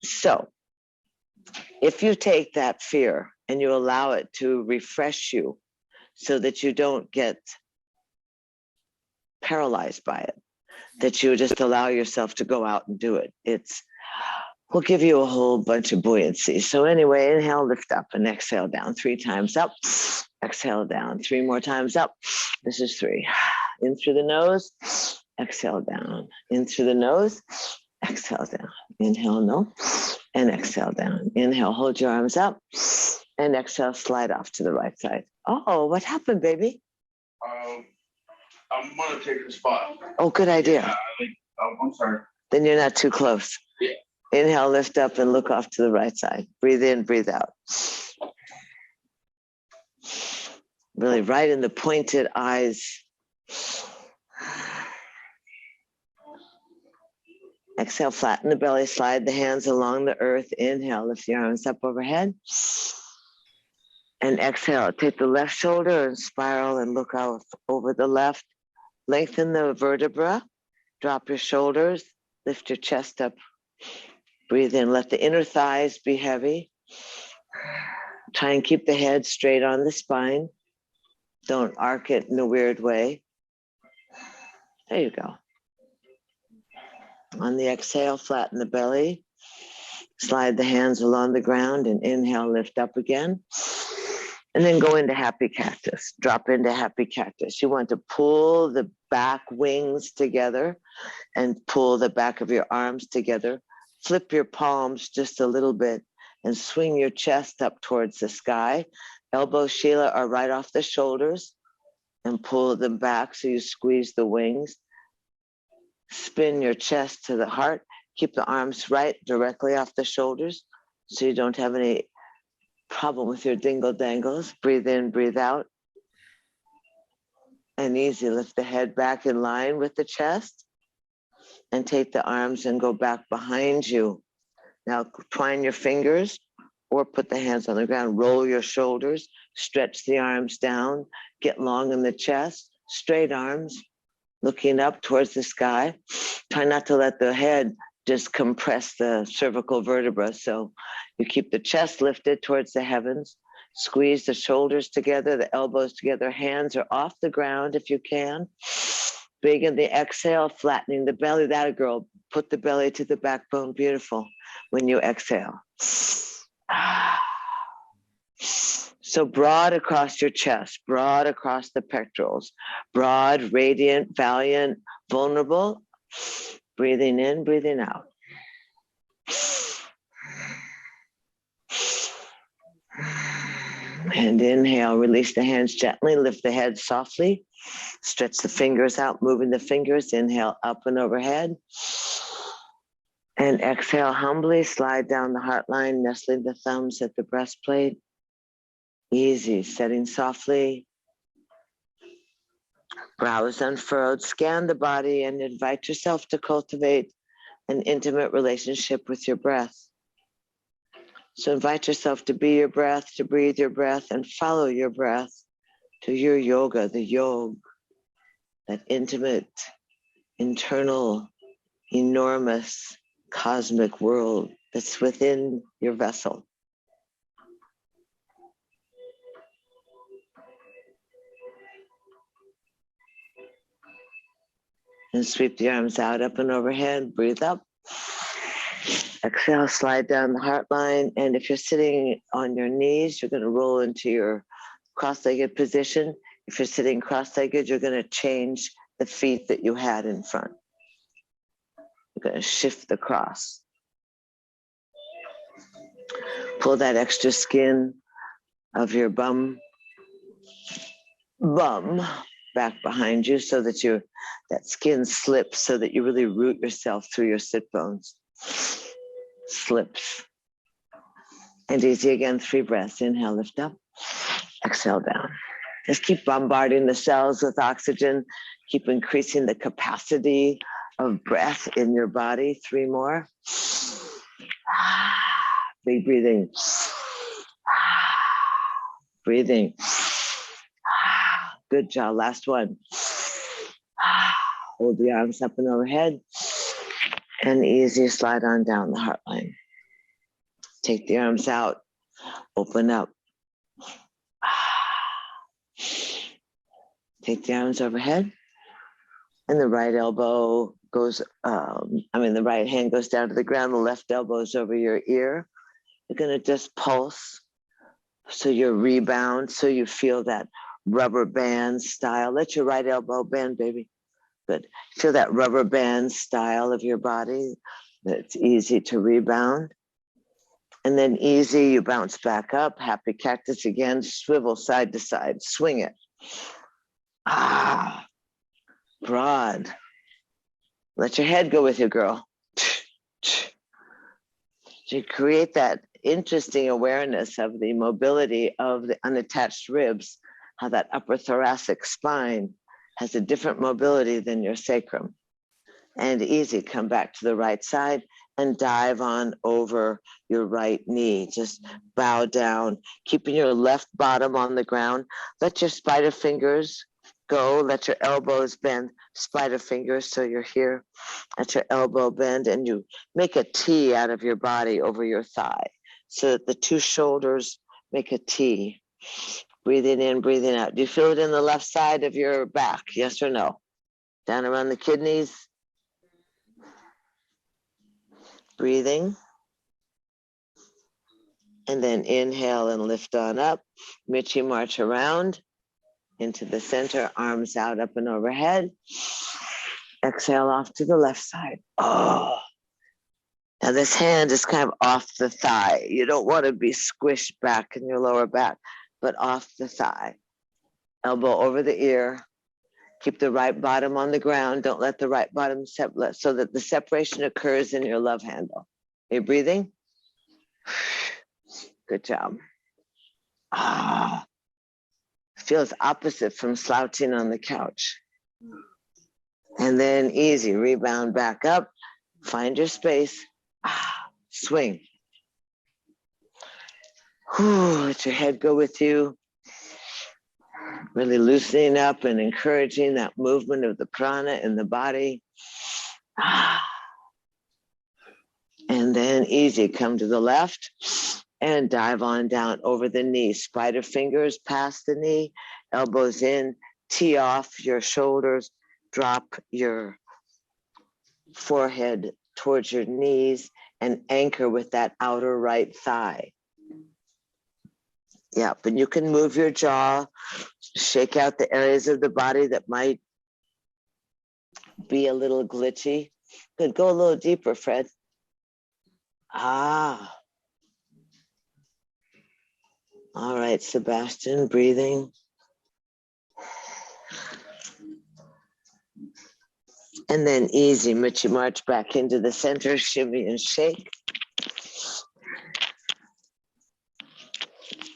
So if you take that fear and you allow it to refresh you so that you don't get paralyzed by it, that you just allow yourself to go out and do it, will give you a whole bunch of buoyancy. So anyway, inhale, lift up, and exhale down 3 times up. Exhale down 3 more times up. This is 3. In through the nose, exhale down. In through the nose, exhale down. Inhale, no, and exhale down. Inhale, hold your arms up, and exhale, slide off to the right side. Oh, what happened, baby? I'm gonna take the spot. Oh, good idea. Yeah, I'm sorry. Then you're not too close. Yeah. Inhale, lift up, and look off to the right side. Breathe in, breathe out. Really right in the pointed eyes. Exhale, flatten the belly, slide the hands along the earth. Inhale, lift the arms up overhead. And exhale, take the left shoulder and spiral and look out over the left. Lengthen the vertebra, drop your shoulders, lift your chest up. Breathe in, let the inner thighs be heavy. Try and keep the head straight on the spine. Don't arc it in a weird way. There you go. On the exhale, flatten the belly. Slide the hands along the ground and inhale, lift up again. And then go into happy cactus. Drop into happy cactus. You want to pull the back wings together and pull the back of your arms together. Flip your palms just a little bit and swing your chest up towards the sky. Elbows, Sheila, are right off the shoulders, and pull them back so you squeeze the wings. Spin your chest to the heart. Keep the arms right directly off the shoulders so you don't have any problem with your dingle dangles. Breathe in, breathe out. And easy, lift the head back in line with the chest and take the arms and go back behind you. Now twine your fingers or put the hands on the ground. Roll your shoulders, stretch the arms down, get long in the chest, straight arms, looking up towards the sky. Try not to let the head just compress the cervical vertebra. So you keep the chest lifted towards the heavens, squeeze the shoulders together, the elbows together, hands are off the ground if you can. Big in the exhale, flattening the belly. That a girl, put the belly to the backbone, beautiful, when you exhale. So broad across your chest, broad across the pectorals, broad, radiant, valiant, vulnerable. Breathing in, breathing out. And inhale, release the hands gently, lift the head softly, stretch the fingers out, moving the fingers. Inhale, up and overhead. And exhale, humbly slide down the heart line, nestling the thumbs at the breastplate. Easy, setting softly. Brows unfurled, scan the body and invite yourself to cultivate an intimate relationship with your breath. So invite yourself to be your breath, to breathe your breath and follow your breath to your yoga, the yog, that intimate, internal, enormous, cosmic world that's within your vessel. And sweep the arms out, up and overhead, breathe up. Exhale, slide down the heart line. And if you're sitting on your knees, you're gonna roll into your cross-legged position. If you're sitting cross-legged, you're gonna change the feet that you had in front. You're gonna shift the cross. Pull that extra skin of your bum back behind you so that that skin slips so that you really root yourself through your sit bones. Slips. And easy again, 3 breaths. Inhale, lift up. Exhale down. Just keep bombarding the cells with oxygen. Keep increasing the capacity of breath in your body. 3 more. Big breathing. Breathing. Good job. Last one. Hold the arms up and overhead. And easy slide on down the heart line. Take the arms out, open up. Take the arms overhead, and the right elbow goes, the right hand goes down to the ground, the left elbow is over your ear. You're gonna just pulse, so you rebound, so you feel that rubber band style. Let your right elbow bend, baby. Good. Feel that rubber band style of your body. It's easy to rebound. And then easy, you bounce back up, happy cactus again, swivel side to side, swing it. Broad. Let your head go with you, girl. To create that interesting awareness of the mobility of the unattached ribs, how that upper thoracic spine has a different mobility than your sacrum. And easy, come back to the right side and dive on over your right knee. Just bow down, keeping your left bottom on the ground. Let your spider fingers go. Let your elbows bend, spider fingers, so you're here. Let your elbow bend, and you make a T out of your body over your thigh, so that the two shoulders make a T. Breathing in, breathing out. Do you feel it in the left side of your back? Yes or no? Down around the kidneys. Breathing. And then inhale and lift on up. Michi march around into the center, arms out, up and overhead. Exhale off to the left side. Oh. Now this hand is kind of off the thigh. You don't want to be squished back in your lower back, but off the thigh. Elbow over the ear. Keep the right bottom on the ground. Don't let the right bottom separate, so that the separation occurs in your love handle. Are you breathing? Good job. Feels opposite from slouching on the couch. And then easy, rebound back up. Find your space. Swing. Let your head go with you. Really loosening up and encouraging that movement of the prana in the body. And then easy, come to the left and dive on down over the knee. Spider fingers past the knee, elbows in, tee off your shoulders, drop your forehead towards your knees, and anchor with that outer right thigh. Yep, and you can move your jaw, shake out the areas of the body that might be a little glitchy. Good, go a little deeper, Fred. All right, Sebastian, breathing. And then easy, Michi march back into the center, shimmy and shake.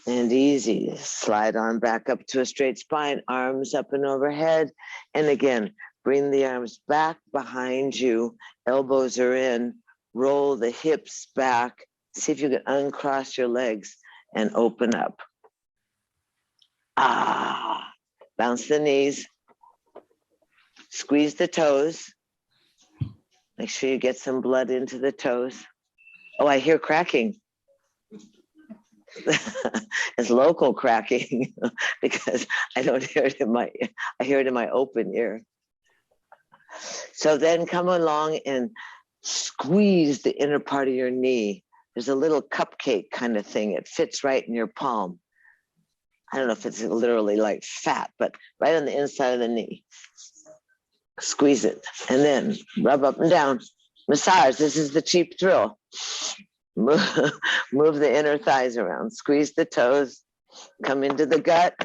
And easy, slide on back up to a straight spine, arms up and overhead. And again, bring the arms back behind you, elbows are in, roll the hips back. See if you can uncross your legs and open up. Bounce the knees. Squeeze the toes. Make sure you get some blood into the toes. Oh, I hear cracking. It's local cracking because I don't hear it I hear it in my open ear. So then come along and squeeze the inner part of your knee. There's a little cupcake kind of thing. It fits right in your palm. I don't know if it's literally like fat, but right on the inside of the knee. Squeeze it and then rub up and down. Massage. This is the cheap thrill. Move the inner thighs around. Squeeze the toes. Come into the gut.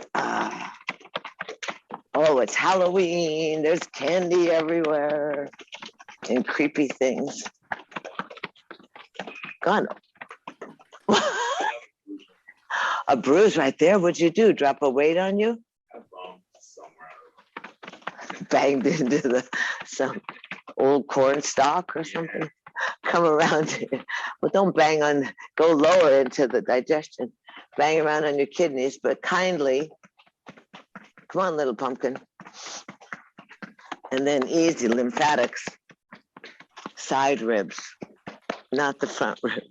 Oh, it's Halloween. There's candy everywhere and creepy things. Gone. A bruise right there. What'd you do? Drop a weight on you? Banged into some old corn stalk or something. Come around here. Well, don't bang on, go lower into the digestion. Bang around on your kidneys, but kindly. Come on, little pumpkin. And then easy, lymphatics. Side ribs, not the front rib.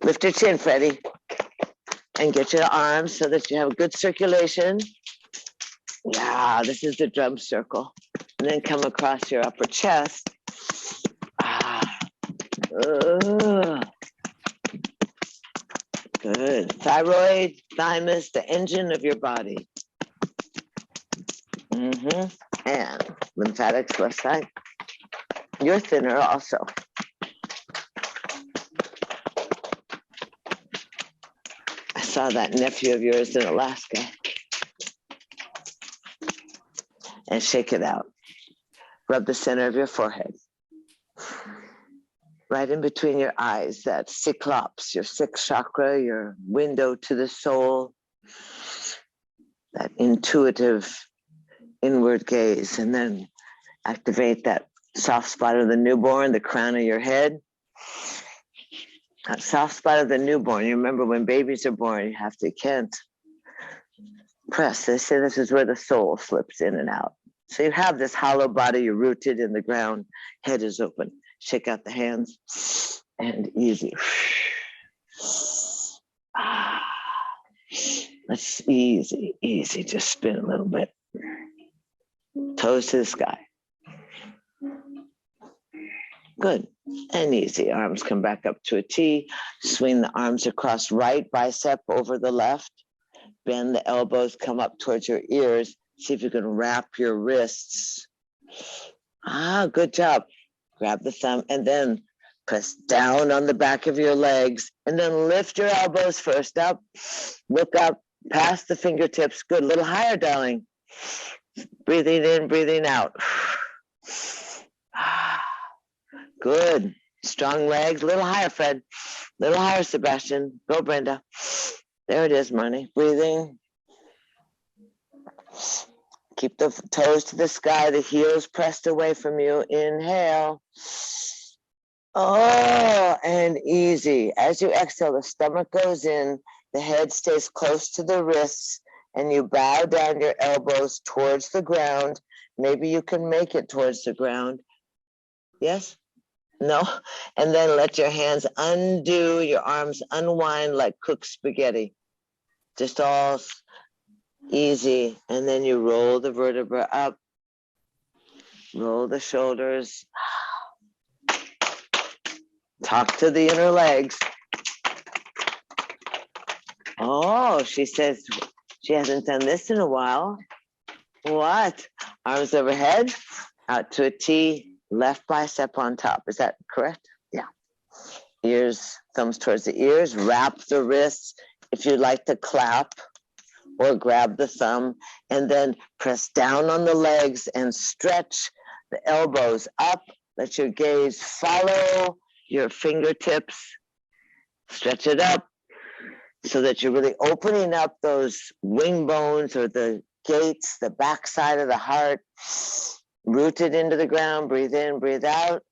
Lift your chin, Freddie, and get your arms so that you have good circulation. Yeah, this is the drum circle. And then come across your upper chest. Good. Thyroid, thymus, the engine of your body. And lymphatics, left side. You're thinner also. I saw that nephew of yours in Alaska. And shake it out. Rub the center of your forehead. Right in between your eyes, that cyclops, your sixth chakra, your window to the soul, that intuitive inward gaze, and then activate that soft spot of the newborn, the crown of your head. That soft spot of the newborn. You remember when babies are born, you can't press. They say this is where the soul slips in and out. So you have this hollow body, you're rooted in the ground, head is open. Shake out the hands and easy. That's easy, easy. Just spin a little bit. Toes to the sky. Good and easy. Arms come back up to a T. Swing the arms across right bicep over the left. Bend the elbows, come up towards your ears. See if you can wrap your wrists. Good job. Grab the thumb and then press down on the back of your legs and then lift your elbows first up. Look up past the fingertips. Good. A little higher, darling. Breathing in, breathing out. Good. Strong legs. A little higher, Fred. A little higher, Sebastian. Go, Brenda. There it is, Marnie. Breathing. Keep the toes to the sky, the heels pressed away from you. Inhale. And easy. As you exhale, the stomach goes in, the head stays close to the wrists, and you bow down your elbows towards the ground. Maybe you can make it towards the ground. Yes? No? And then let your hands undo, your arms unwind like cooked spaghetti. Just all easy. And then you roll the vertebra up, roll the shoulders, talk to the inner legs. Oh, she says she hasn't done this in a while. What? Arms overhead, out to a T, left bicep on top. Is that correct? Yeah. Ears, thumbs towards the ears, wrap the wrists. If you'd like to clap, or grab the thumb, and then press down on the legs and stretch the elbows up. Let your gaze follow your fingertips. Stretch it up so that you're really opening up those wing bones or the gates, the backside of the heart. Rooted into the ground. Breathe in, breathe out.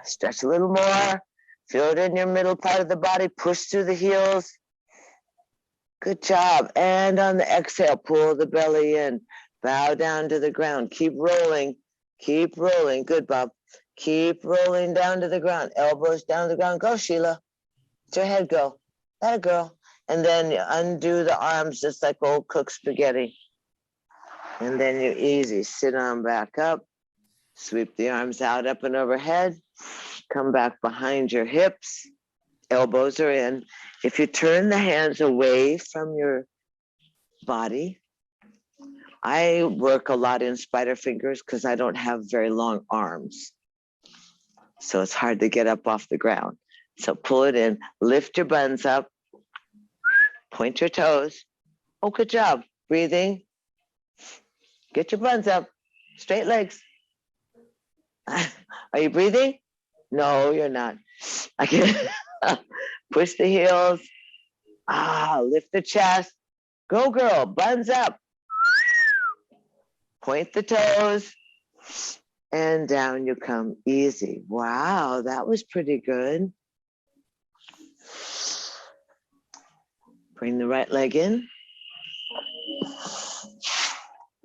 Stretch a little more. Feel it in your middle part of the body. Push through the heels. Good job. And on the exhale, pull the belly in. Bow down to the ground. Keep rolling. Keep rolling. Good, Bob. Keep rolling down to the ground. Elbows down to the ground. Go, Sheila. Let your head go. Let it go. And then you undo the arms just like old cooked spaghetti. And then you easy. Sit on back up. Sweep the arms out, up and overhead. Come back behind your hips. Elbows are in. If you turn the hands away from your body, I work a lot in spider fingers because I don't have very long arms. So it's hard to get up off the ground. So pull it in, lift your buns up, point your toes. Oh, good job. Breathing. Get your buns up, straight legs. Are you breathing? No, you're not. I can push the heels. Lift the chest. Go, girl. Buns up. Point the toes. And down you come. Easy. Wow, that was pretty good. Bring the right leg in.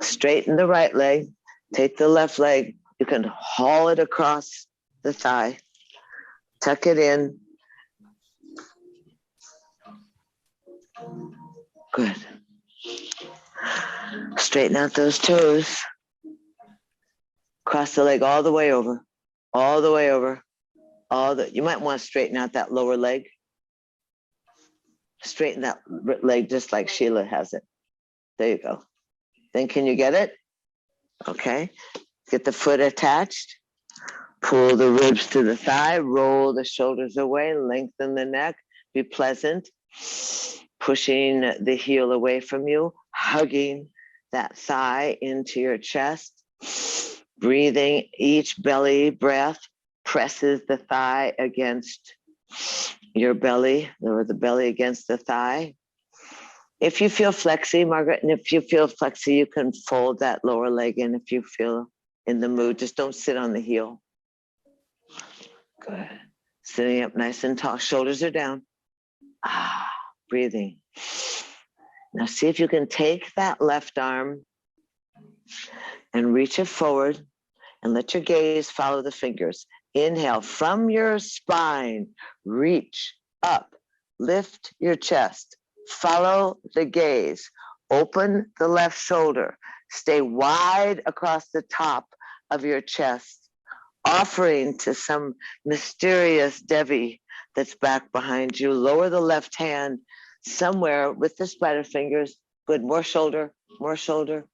Straighten the right leg. Take the left leg. You can haul it across the thigh, tuck it in. Good. Straighten out those toes. Cross the leg all the way over, all the way over. You might want to straighten out that lower leg. Straighten that leg just like Sheila has it. There you go. Then can you get it? Okay. Get the foot attached. Pull the ribs to the thigh. Roll the shoulders away. Lengthen the neck. Be pleasant. Pushing the heel away from you. Hugging that thigh into your chest. Breathing. Each belly breath presses the thigh against your belly, or the belly against the thigh. If you feel flexy, Margaret, and if you feel flexy, you can fold that lower leg in if you feel in the mood. Just don't sit on the heel. Good. Sitting up nice and tall. Shoulders are down. Breathing. Now see if you can take that left arm and reach it forward and let your gaze follow the fingers. Inhale from your spine, reach up, lift your chest, follow the gaze, open the left shoulder, stay wide across the top of your chest, offering to some mysterious Devi that's back behind you. Lower the left hand somewhere with the spider fingers. Good, more shoulder, more shoulder.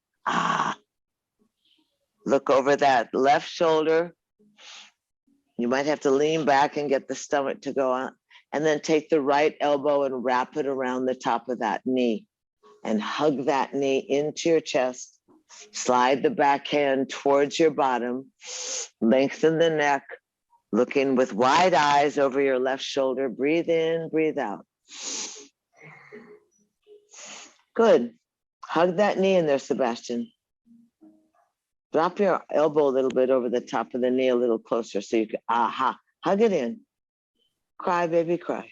Look over that left shoulder. You might have to lean back and get the stomach to go on. And then take the right elbow and wrap it around the top of that knee. And hug that knee into your chest. Slide the back hand towards your bottom. Lengthen the neck. Looking with wide eyes over your left shoulder. Breathe in, breathe out. Good. Hug that knee in there, Sebastian. Drop your elbow a little bit over the top of the knee a little closer so you can, hug it in. Cry, baby, cry.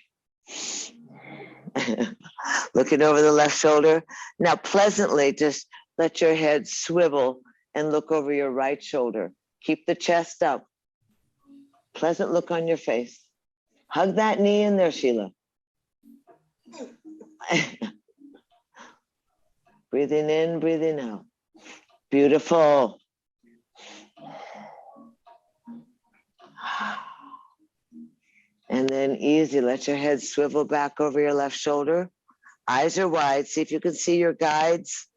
Looking over the left shoulder. Now, pleasantly, just let your head swivel and look over your right shoulder. Keep the chest up. Pleasant look on your face. Hug that knee in there, Sheila. Breathing in, breathing out. Beautiful. And then easy, let your head swivel back over your left shoulder. Eyes are wide. See if you can see your guides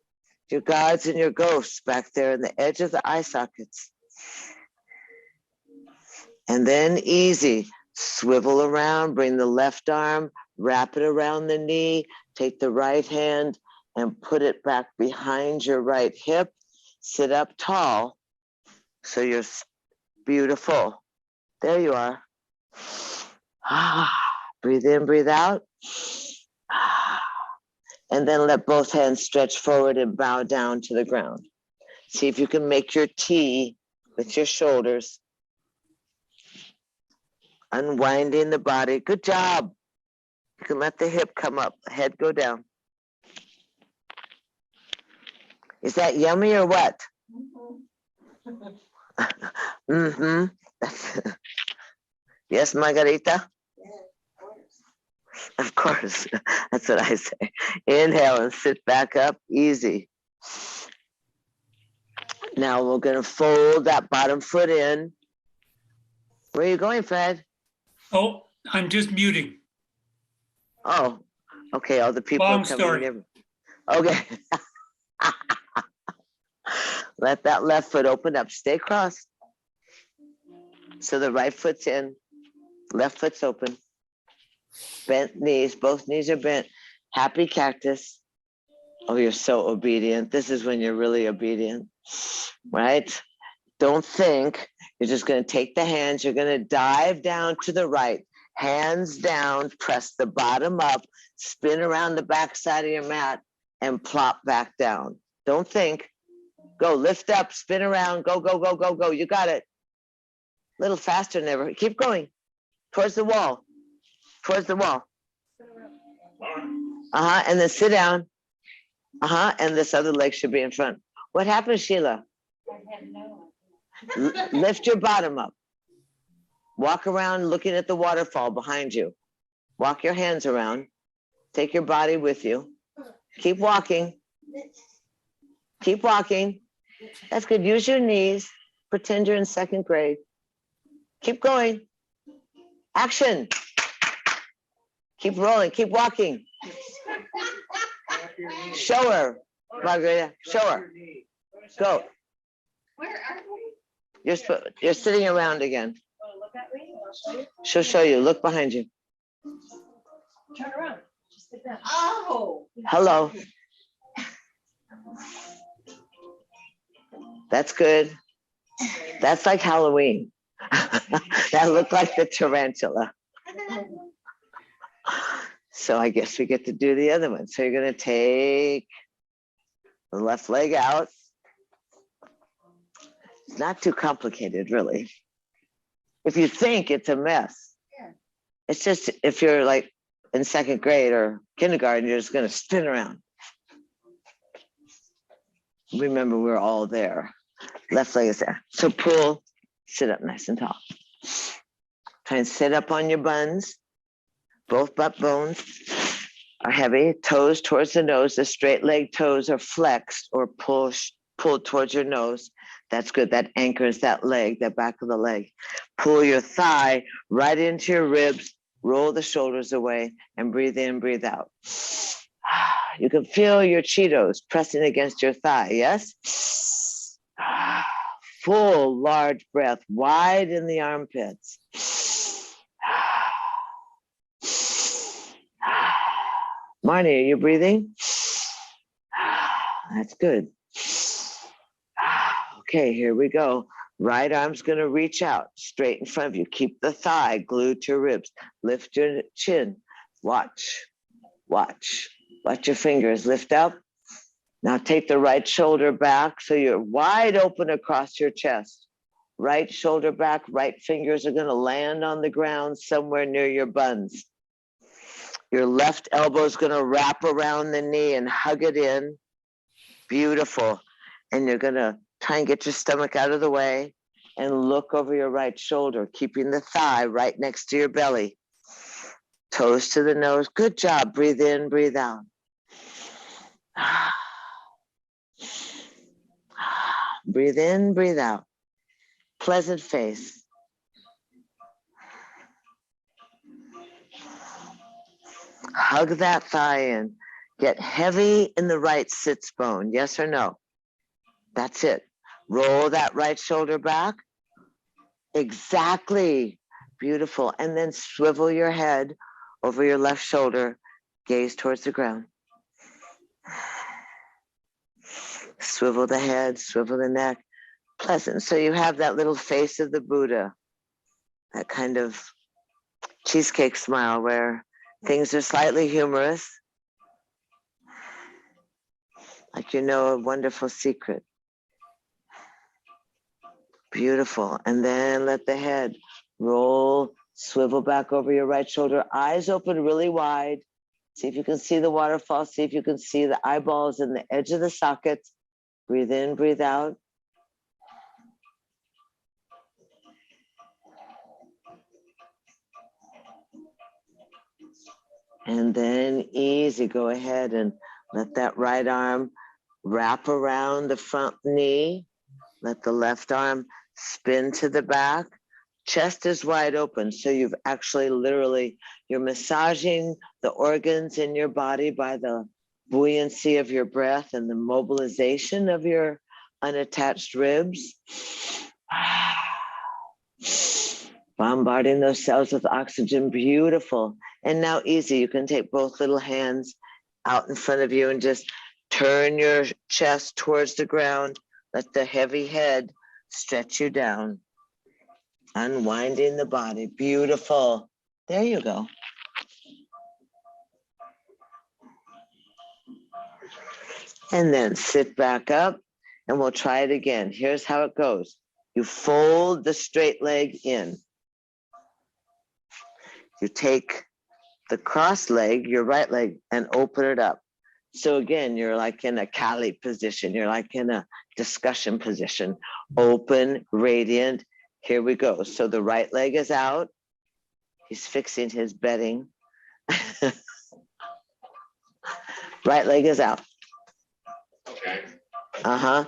and your ghosts back there in the edge of the eye sockets. And then easy, swivel around, bring the left arm, wrap it around the knee, take the right hand and put it back behind your right hip. Sit up tall so you're beautiful. There you are. Breathe in, breathe out. And then let both hands stretch forward and bow down to the ground. See if you can make your T with your shoulders. Unwinding the body. Good job. You can let the hip come up, head go down. Is that yummy or what? Mm-hmm. Yes, Margarita? Of course. That's what I say. Inhale and sit back up. Easy. Now we're going to fold that bottom foot in. Where are you going, Fred? Oh, I'm just muting. Oh, okay. All the people Long are coming story. in. Okay. Let that left foot open up. Stay crossed. So the right foot's in. Left foot's open. Bent knees. Both knees are bent. Happy cactus. Oh, you're so obedient. This is when you're really obedient, right? Don't think. You're just going to take the hands. You're going to dive down to the right. Hands down. Press the bottom up. Spin around the back side of your mat and plop back down. Don't think. Go. Lift up. Spin around. Go, go, go, go, go. You got it. A little faster never. Keep going. Towards the wall. Towards the wall. And then sit down. And this other leg should be in front. What happened, Sheila? Lift your bottom up. Walk around looking at the waterfall behind you. Walk your hands around. Take your body with you. Keep walking. Keep walking. That's good. Use your knees. Pretend you're in second grade. Keep going. Action. Keep rolling. Keep walking. Show her, Margarita. Show her. Go. Where are we? You're sitting around again. Want to look at me? I'll show you. She'll show you. Look behind you. Turn around. Just sit down. Oh. Hello. That's good. That's like Halloween. That looked like the tarantula. So I guess we get to do the other one. So you're going to take the left leg out. It's not too complicated, really. If you think it's a mess, Yeah. It's just if you're like in second grade or kindergarten, you're just going to spin around. Remember, we're all there. Left leg is there. So pull, sit up nice and tall. Try and sit up on your buns. Both butt bones are heavy. Toes towards the nose. The straight leg toes are flexed or pulled towards your nose. That's good. That anchors that leg, that back of the leg. Pull your thigh right into your ribs. Roll the shoulders away and breathe in, breathe out. You can feel your Cheetos pressing against your thigh, yes? Full, large breath, wide in the armpits. Marnie, are you breathing? That's good. Okay, here we go. Right arm's going to reach out straight in front of you. Keep the thigh glued to your ribs. Lift your chin. Watch, watch. Let your fingers lift up. Now take the right shoulder back so you're wide open across your chest. Right shoulder back, right fingers are going to land on the ground somewhere near your buns. Your left elbow is going to wrap around the knee and hug it in. Beautiful. And you're going to try and get your stomach out of the way and look over your right shoulder, keeping the thigh right next to your belly. Toes to the nose. Good job. Breathe in, breathe out. Breathe in, breathe out. Pleasant face. Hug that thigh in. Get heavy in the right sits bone. Yes or no? That's it. Roll that right shoulder back. Exactly. Beautiful. And then swivel your head over your left shoulder. Gaze towards the ground. Swivel the head, swivel the neck. Pleasant. So you have that little face of the Buddha, that kind of cheesecake smile where things are slightly humorous, like you know a wonderful secret. Beautiful. And then let the head roll, swivel back over your right shoulder, eyes open really wide. See if you can see the waterfall. See if you can see the eyeballs in the edge of the sockets. Breathe in, breathe out. And then easy, go ahead and let that right arm wrap around the front knee. Let the left arm spin to the back. Chest is wide open. So you've actually literally, you're massaging the organs in your body by the buoyancy of your breath and the mobilization of your unattached ribs. Bombarding those cells with oxygen. Beautiful. And now easy. You can take both little hands out in front of you and just turn your chest towards the ground. Let the heavy head stretch you down. Unwinding the body. Beautiful. There you go. And then sit back up and we'll try it again. Here's how it goes. You fold the straight leg in. You take the cross leg, your right leg, and open it up. So again, you're like in a Kali position. You're like in a discussion position. Open, radiant. Here we go. So the right leg is out. He's fixing his bedding. Right leg is out. Okay. Uh-huh.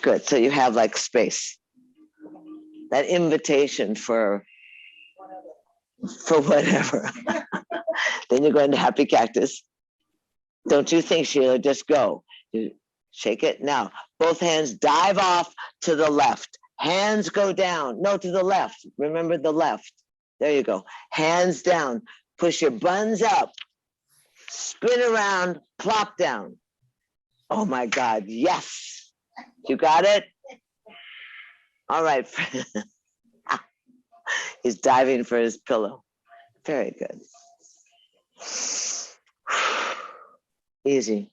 Good. So you have like space. That invitation for whatever. Then you're going to happy cactus. Don't you think, Sheila? Just go. You shake it. Now, both hands dive off to the left. Hands go down. No, to the left. Remember the left. There you go. Hands down. Push your buns up. Spin around. Plop down. Oh my God. Yes. You got it? All right. He's diving for his pillow. Very good. Easy.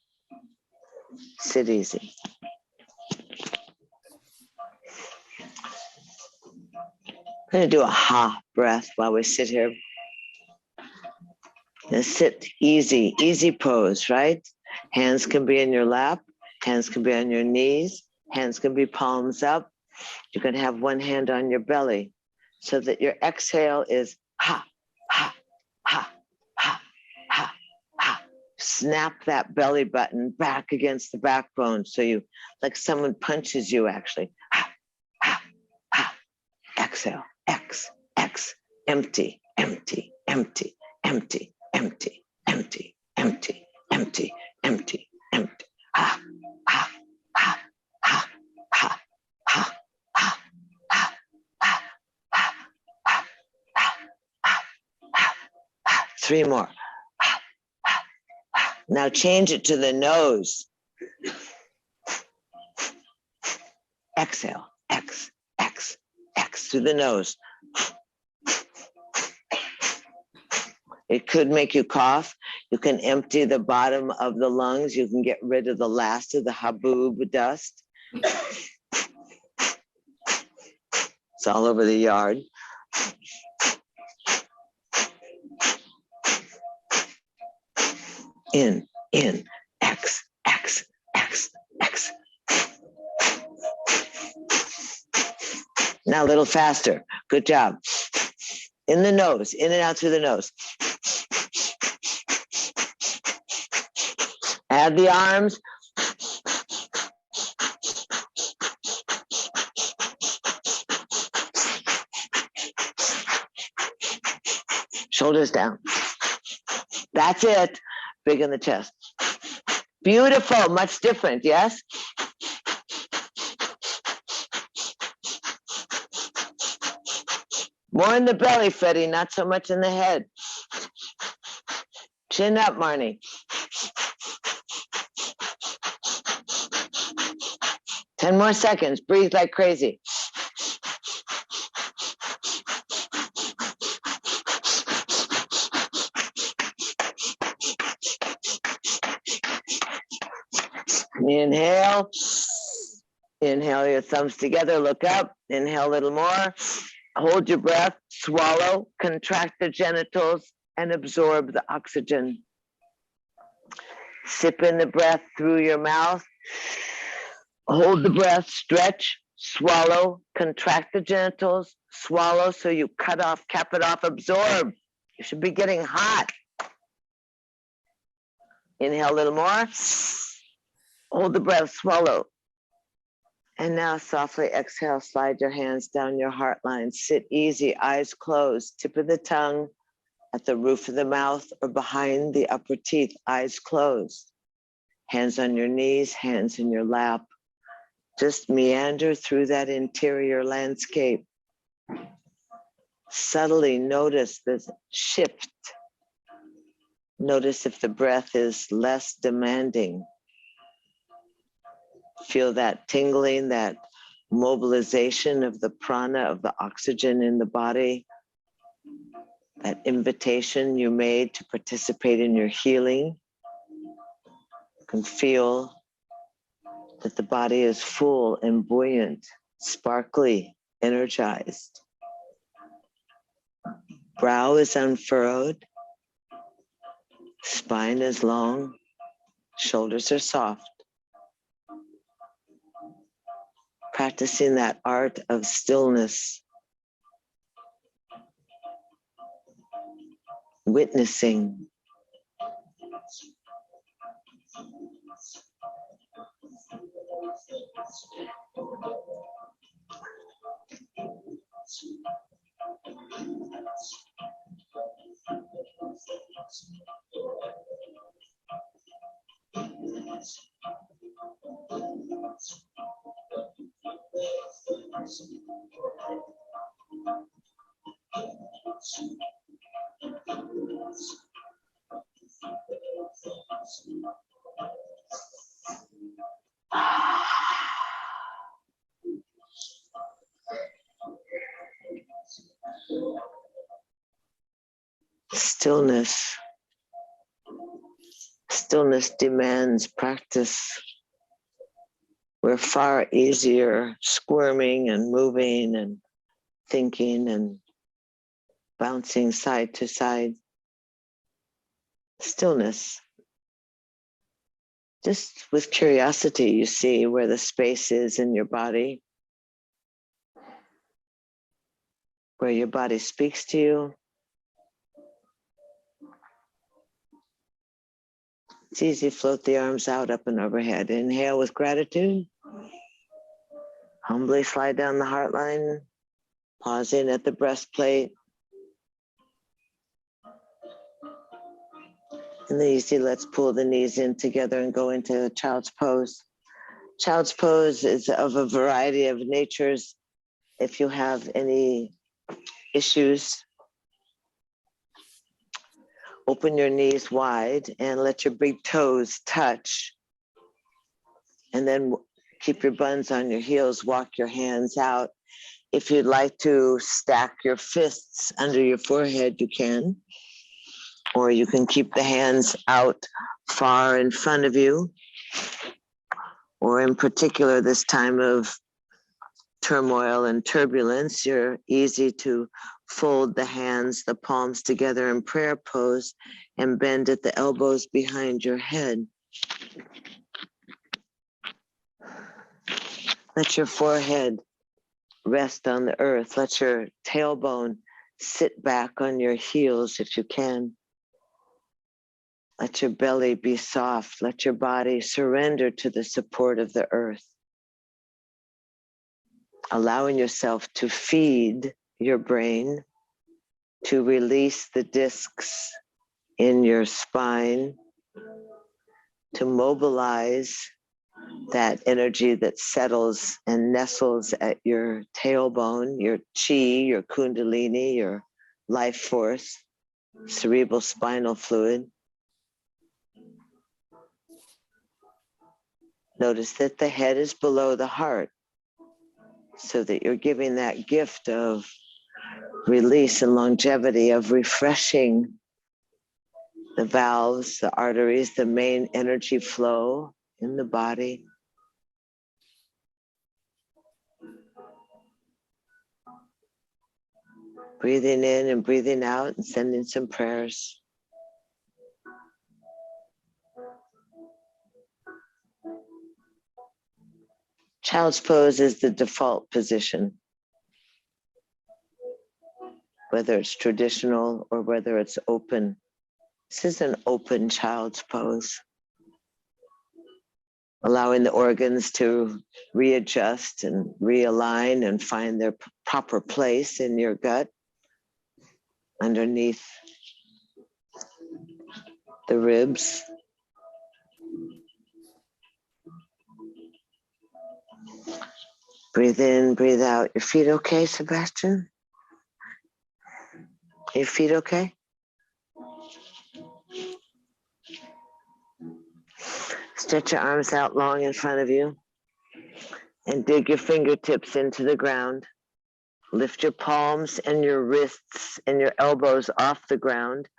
Sit easy. I'm going to do a ha breath while we sit here. And sit easy, easy pose, right? Hands can be in your lap. Hands can be on your knees. Hands can be palms up. You're going to have one hand on your belly so that your exhale is ha, ha, ha, ha, ha, ha. Snap that belly button back against the backbone. So you, like someone punches you actually. Ha, ha, ha. Exhale, X, empty, empty, empty, empty, empty, empty, empty, empty, empty, empty. Ha, ha, ha, ha, ha, ha, ha, ha, ha, ha, ha, ha, ha, ha. Three more. Ha, ha, ha. Now change it to the nose. Exhale, X, through the nose. It could make you cough. You can empty the bottom of the lungs. You can get rid of the last of the haboob dust. It's all over the yard. In, X. Now a little faster. Good job. In the nose, in and out through the nose. Add the arms. Shoulders down. That's it. Big in the chest. Beautiful, much different, yes? More in the belly, Freddie, not so much in the head. Chin up, Marnie. 10 more seconds. Breathe like crazy. Inhale. Inhale your thumbs together. Look up. Inhale a little more. Hold your breath. Swallow. Contract the genitals and absorb the oxygen. Sip in the breath through your mouth. Hold the breath. Stretch. Swallow. Contract the genitals. Swallow. So you cut off, cap it off, absorb. You should be getting hot. Inhale a little more. Hold the breath, swallow. And now softly exhale, slide your hands down your heart line. Sit easy, eyes closed, tip of the tongue at the roof of the mouth or behind the upper teeth, eyes closed. Hands on your knees, hands in your lap. Just meander through that interior landscape. Subtly notice the shift. Notice if the breath is less demanding. Feel that tingling, that mobilization of the prana, of the oxygen in the body, that invitation you made to participate in your healing. You can feel that the body is full and buoyant, sparkly, energized. Brow is unfurrowed, spine is long, Shoulders are soft. Practicing that art of stillness. Witnessing. Stillness. Stillness demands practice. We're far easier squirming and moving and thinking and bouncing side to side. Stillness. Just with curiosity, you see where the space is in your body, where your body speaks to you. It's easy, float the arms out, up and overhead. Inhale with gratitude. Humbly slide down the heart line, pausing at the breastplate. And then easy, let's pull the knees in together and go into child's pose. Child's pose is of a variety of natures. If you have any issues, open your knees wide and let your big toes touch. And then keep your buns on your heels, walk your hands out. If you'd like to stack your fists under your forehead, you can. Or you can keep the hands out far in front of you. Or in particular, this time of turmoil and turbulence, you're easy to fold the hands, the palms together in prayer pose and bend at the elbows behind your head. Let your forehead rest on the earth. Let your tailbone sit back on your heels if you can. Let your belly be soft. Let your body surrender to the support of the earth. Allowing yourself to feed your brain, to release the discs in your spine, to mobilize that energy that settles and nestles at your tailbone, your chi, your kundalini, your life force, cerebral spinal fluid. Notice that the head is below the heart, so that you're giving that gift of release and longevity, of refreshing the valves, the arteries, the main energy flow in the body. Breathing in and breathing out and sending some prayers. Child's pose is the default position, whether it's traditional or whether it's open. This is an open child's pose, allowing the organs to readjust and realign and find their proper place in your gut, underneath the ribs. Breathe in, breathe out. Your feet okay, Sebastian? Your feet okay? Stretch your arms out long in front of you and dig your fingertips into the ground. Lift your palms and your wrists and your elbows off the ground,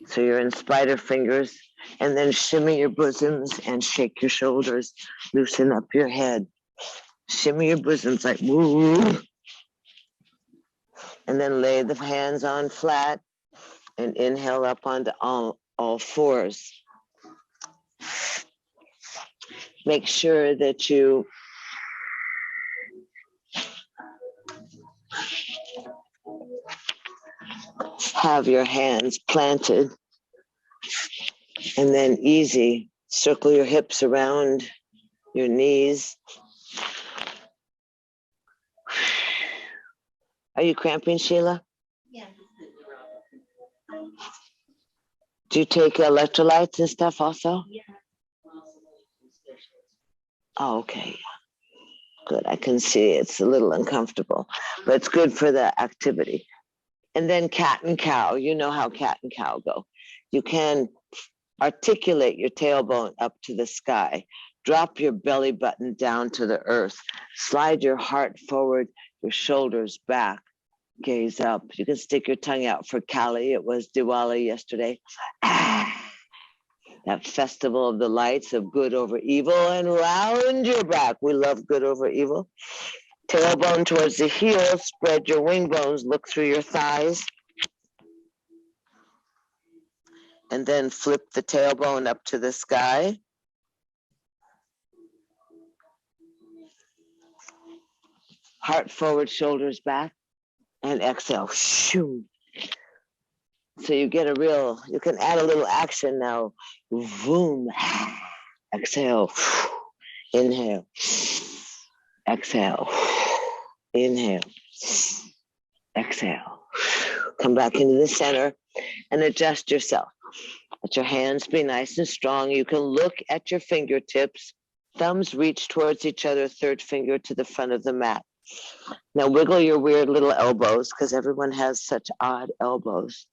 so you're in spider fingers, and then shimmy your bosoms and shake your shoulders. Loosen up your head. Shimmy your bosoms like woo. And then lay the hands on flat and inhale up onto all fours. Make sure that you have your hands planted, and then easy, circle your hips around your knees. Are you cramping, Sheila? Yeah. Do you take electrolytes and stuff also? Yeah. Oh, okay. Good. I can see it's a little uncomfortable, but it's good for the activity. And then cat and cow. You know how cat and cow go. You can articulate your tailbone up to the sky. Drop your belly button down to the earth. Slide your heart forward, your shoulders back. Gaze up. You can stick your tongue out for Kali. It was Diwali yesterday. That festival of the lights of good over evil, and round your back. We love good over evil. Tailbone towards the heels. Spread your wing bones. Look through your thighs. And then flip the tailbone up to the sky. Heart forward, shoulders back, and exhale. Shoo. So you get you can add a little action now. Boom. Exhale. Inhale. Exhale. Inhale. Exhale. Come back into the center and adjust yourself. Let your hands be nice and strong. You can look at your fingertips. Thumbs reach towards each other, third finger to the front of the mat. Now wiggle your weird little elbows, because everyone has such odd elbows.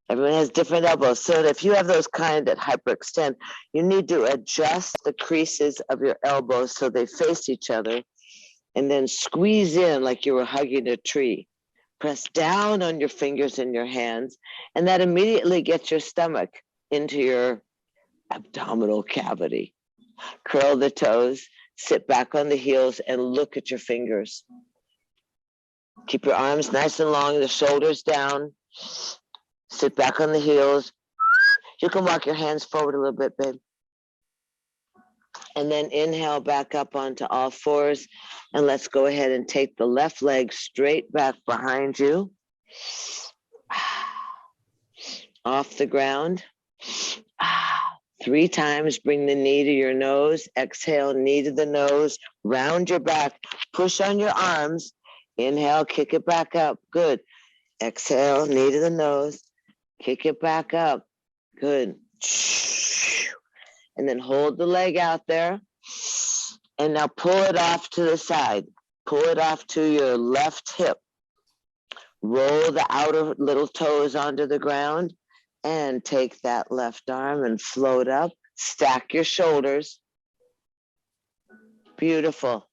Everyone has different elbows. So if you have those kind that hyperextend, you need to adjust the creases of your elbows so they face each other, and then squeeze in like you were hugging a tree. Press down on your fingers and your hands, and that immediately gets your stomach into your abdominal cavity. Curl the toes, sit back on the heels, and look at your fingers. Keep your arms nice and long, the shoulders down. Sit back on the heels. You can walk your hands forward a little bit, babe. And then inhale back up onto all fours. And let's go ahead and take the left leg straight back behind you. Off the ground. 3 times, bring the knee to your nose. Exhale, knee to the nose. Round your back. Push on your arms. Inhale, kick it back up. Good. Exhale, knee to the nose. Kick it back up. Good. And then hold the leg out there. And now pull it off to the side. Pull it off to your left hip. Roll the outer little toes onto the ground. And take that left arm and float up. Stack your shoulders. Beautiful.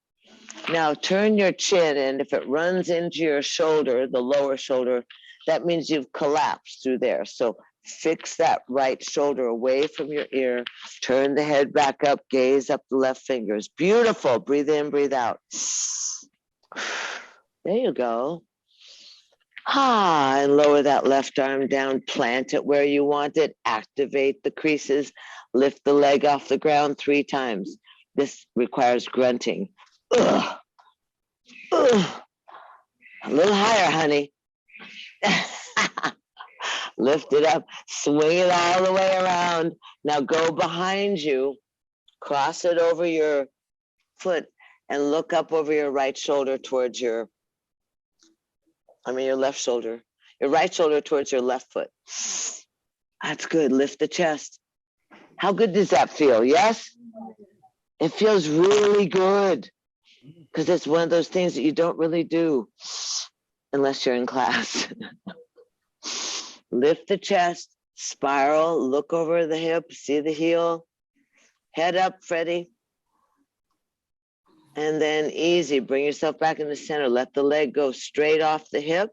Now turn your chin, and if it runs into your shoulder, the lower shoulder, that means you've collapsed through there. So fix that right shoulder away from your ear. Turn the head back up, gaze up the left fingers. Beautiful. Breathe in, breathe out. There you go. And lower that left arm down, plant it where you want it, activate the creases, lift the leg off the ground 3 times. This requires grunting. Ugh. Ugh. A little higher, honey. Lift it up, swing it all the way around. Now go behind you, cross it over your foot, and look up over your right shoulder towards your left shoulder, your right shoulder towards your left foot. That's good. Lift the chest. How good does that feel? Yes? It feels really good, because it's one of those things that you don't really do unless you're in class. Lift the chest, spiral, look over the hip, see the heel, head up, Freddie. And then easy, bring yourself back in the center. Let the leg go straight off the hip.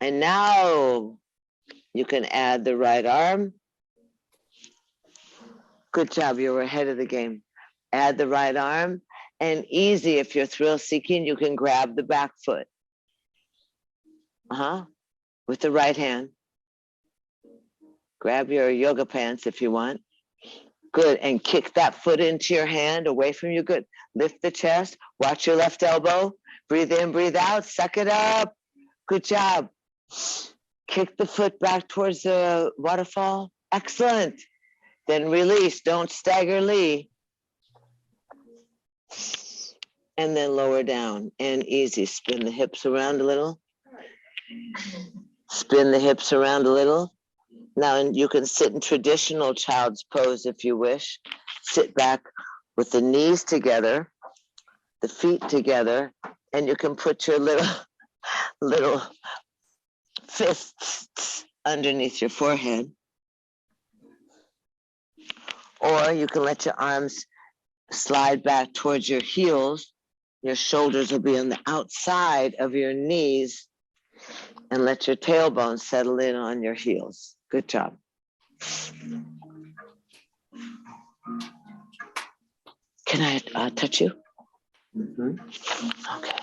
And now you can add the right arm. Good job, you were ahead of the game. Add the right arm. And easy, if you're thrill seeking, you can grab the back foot. With the right hand. Grab your yoga pants if you want. Good. And kick that foot into your hand away from you. Good. Lift the chest. Watch your left elbow. Breathe in, breathe out. Suck it up. Good job. Kick the foot back towards the waterfall. Excellent. Then release. Don't stagger Lee. And then lower down and easy. Spin the hips around a little. Spin the hips around a little. Now you can sit in traditional child's pose if you wish. Sit back with the knees together, the feet together, and you can put your little fists underneath your forehead. Or you can let your arms slide back towards your heels. Your shoulders will be on the outside of your knees, and let your tailbone settle in on your heels. Good job. Can I touch you? Mm-hmm. Okay.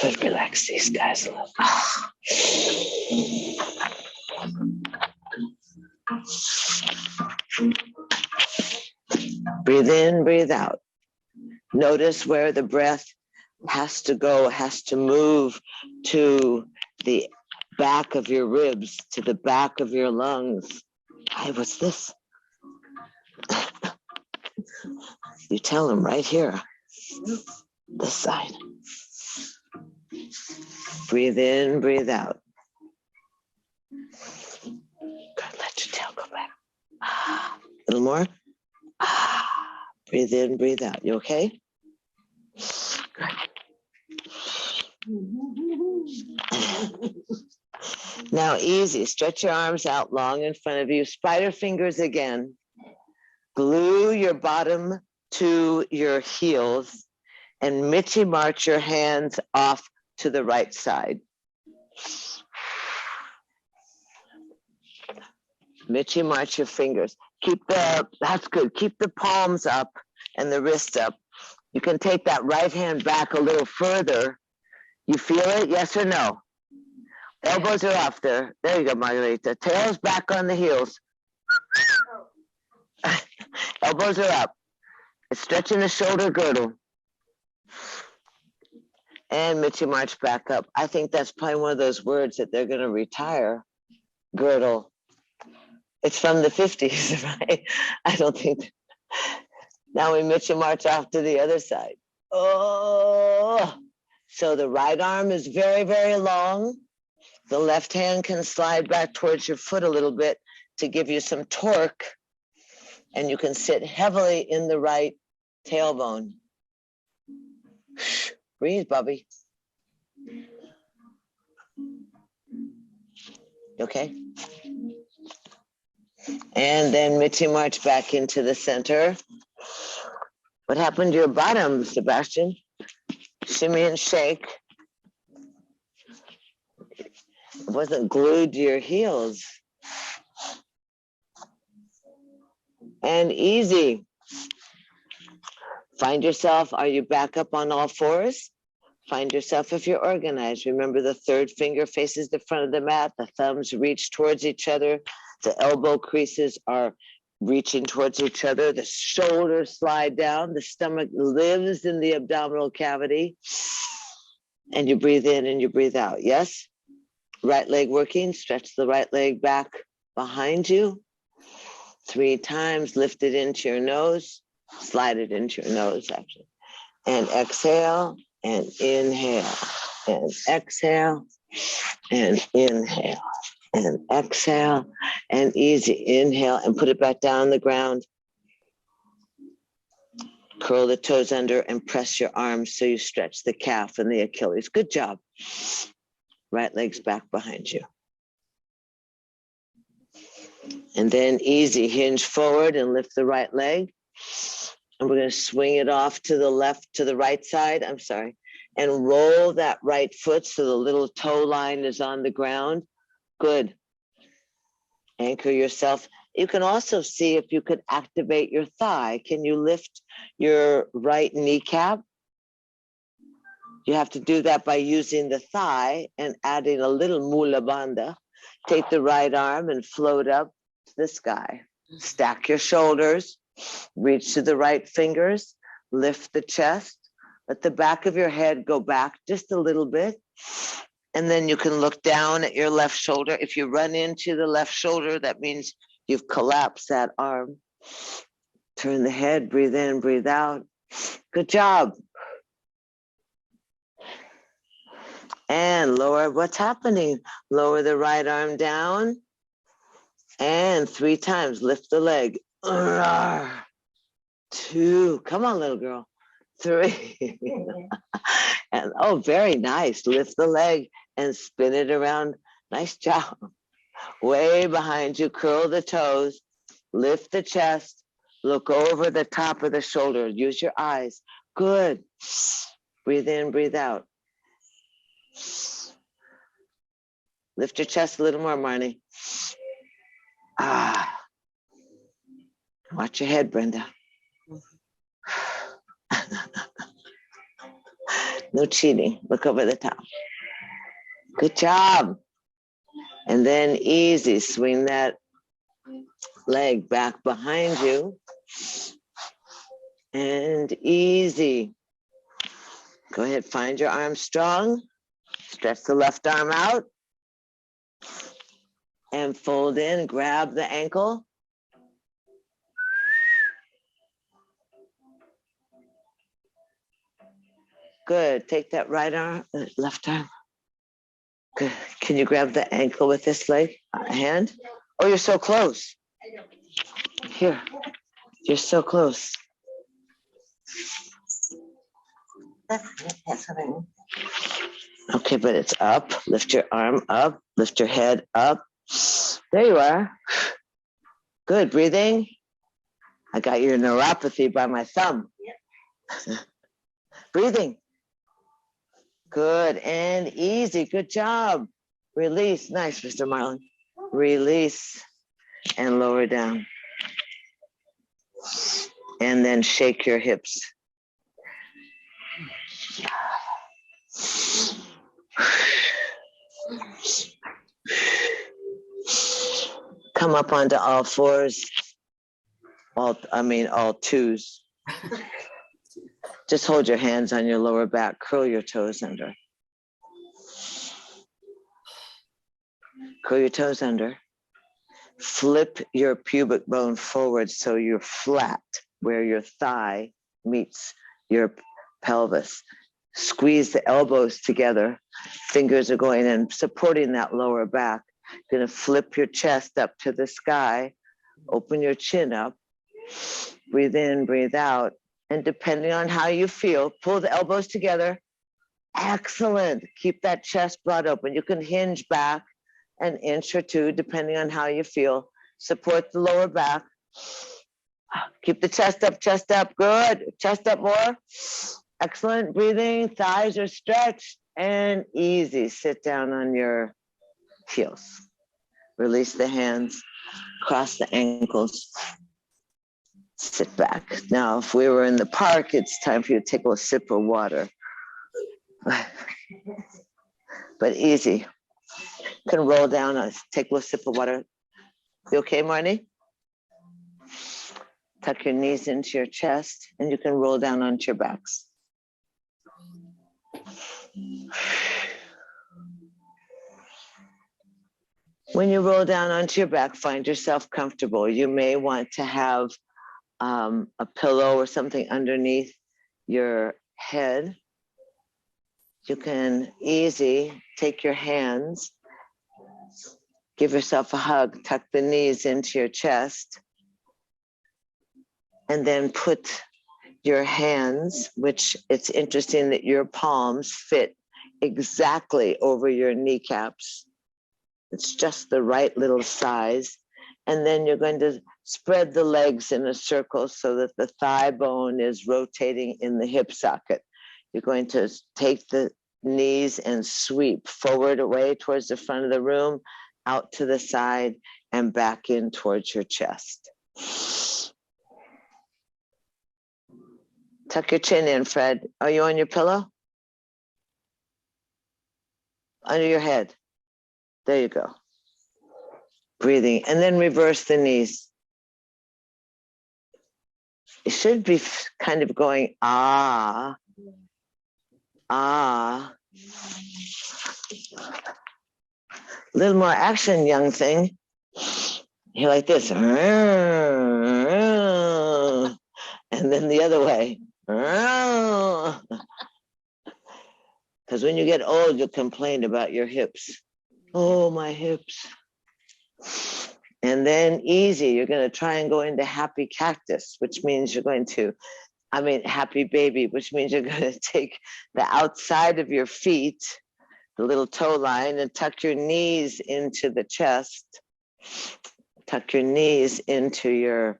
Good, relax these guys a little. Breathe in, breathe out. Notice where the breath has to go, has to move to the back of your ribs, to the back of your lungs. Hey, what's this? You tell them right here, this side. Breathe in, breathe out. Good, let your tail go back. A little more. Breathe in, breathe out. You okay? Good. Now easy. Stretch your arms out long in front of you. Spider fingers again. Glue your bottom to your heels and Mitchy march your hands off to the right side. Mitchy march your fingers. That's good. Keep the palms up and the wrists up. You can take that right hand back a little further. You feel it? Yes or no? Elbows are off there. There you go, Margarita. Tails back on the heels. Elbows are up. It's stretching the shoulder girdle. And Mitchy march back up. I think that's probably one of those words that they're going to retire. Girdle. It's from the 50s, right? I don't think. Now we Mitchy march off to the other side. Oh, so the right arm is very, very long. The left hand can slide back towards your foot a little bit to give you some torque. And you can sit heavily in the right tailbone. Breathe, Bubby. Okay. And then Mitchy march back into the center. What happened to your bottom, Sebastian? Shimmy and shake. It wasn't glued to your heels. And easy. Find yourself, are you back up on all fours? Find yourself if you're organized. Remember the third finger faces the front of the mat. The thumbs reach towards each other. The elbow creases are reaching towards each other. The shoulders slide down. The stomach lives in the abdominal cavity. And you breathe in and you breathe out. Yes? Right leg working. Stretch the right leg back behind you. 3 times. Lift it into your nose. Slide it into your nose, actually. And exhale and inhale. And exhale and inhale. And exhale and easy. Inhale and put it back down on the ground. Curl the toes under and press your arms so you stretch the calf and the Achilles. Good job. Right leg's back behind you. And then easy, hinge forward and lift the right leg. And we're going to swing it off to the left, to the right side. I'm sorry. And roll that right foot so the little toe line is on the ground. Good. Anchor yourself You can also see if you could activate your thigh. Can you lift your right kneecap? You have to do that by using the thigh and adding a little mula bandha. Take the right arm and float up to the sky. Stack your shoulders, reach to the right fingers, lift the chest, let the back of your head go back just a little bit. And then you can look down at your left shoulder. If you run into the left shoulder, that means you've collapsed that arm. Turn the head, breathe in, breathe out. Good job. And lower, what's happening? Lower the right arm down. And 3 times, lift the leg. 2, come on, little girl. 3. And oh, very nice. Lift the leg and spin it around. Nice job. Way behind you, curl the toes, lift the chest, look over the top of the shoulder. Use your eyes. Good. Breathe in, breathe out. Lift your chest a little more, Marnie. Watch your head, Brenda. No cheating. Look over the top. Good job. And then easy, swing that leg back behind you. And easy. Go ahead, find your arm strong. Stretch the left arm out. And fold in, grab the ankle. Good, take that right arm, left arm. Good, can you grab the ankle with this leg, hand? Oh, you're so close. Here, you're so close. Okay, but it's up. Lift your arm up, lift your head up. There you are. Good, breathing. I got your neuropathy by my thumb. Breathing. Good and easy. Good job. Release. Nice, Mr. Marlin. Release and lower down. And then shake your hips. Come up onto all fours. All 2s. Just hold your hands on your lower back, curl your toes under. Curl your toes under. Flip your pubic bone forward so you're flat where your thigh meets your pelvis. Squeeze the elbows together. Fingers are going in, supporting that lower back. You're gonna flip your chest up to the sky. Open your chin up. Breathe in, breathe out. And depending on how you feel, pull the elbows together. Excellent. Keep that chest broad open. You can hinge back an inch or 2, depending on how you feel. Support the lower back. Keep the chest up. Good. Chest up more. Excellent. Breathing. Thighs are stretched and easy. Sit down on your heels. Release the hands. Cross the ankles. Sit back. Now, if we were in the park, it's time for you to take a sip of water. But easy. You can roll down, take a sip of water. You okay, Marnie? Tuck your knees into your chest, and you can roll down onto your backs. When you roll down onto your back, find yourself comfortable. You may want to have a pillow or something underneath your head. You can easy take your hands, give yourself a hug, tuck the knees into your chest, and then put your hands, which it's interesting that your palms fit exactly over your kneecaps. It's just the right little size. And then you're going to spread the legs in a circle so that the thigh bone is rotating in the hip socket. You're going to take the knees and sweep forward away towards the front of the room, out to the side, and back in towards your chest. Tuck your chin in, Fred. Are you on your pillow? Under your head. There you go. Breathing. And then reverse the knees. It should be kind of going, ah, ah. A little more action, young thing. You're like this. And then the other way. Because when you get old, you'll complain about your hips. Oh, my hips. And then easy, you're going to try and go into happy cactus, which means you're going to, happy baby, which means you're going to take the outside of your feet, the little toe line, and tuck your knees into the chest. Tuck your knees into your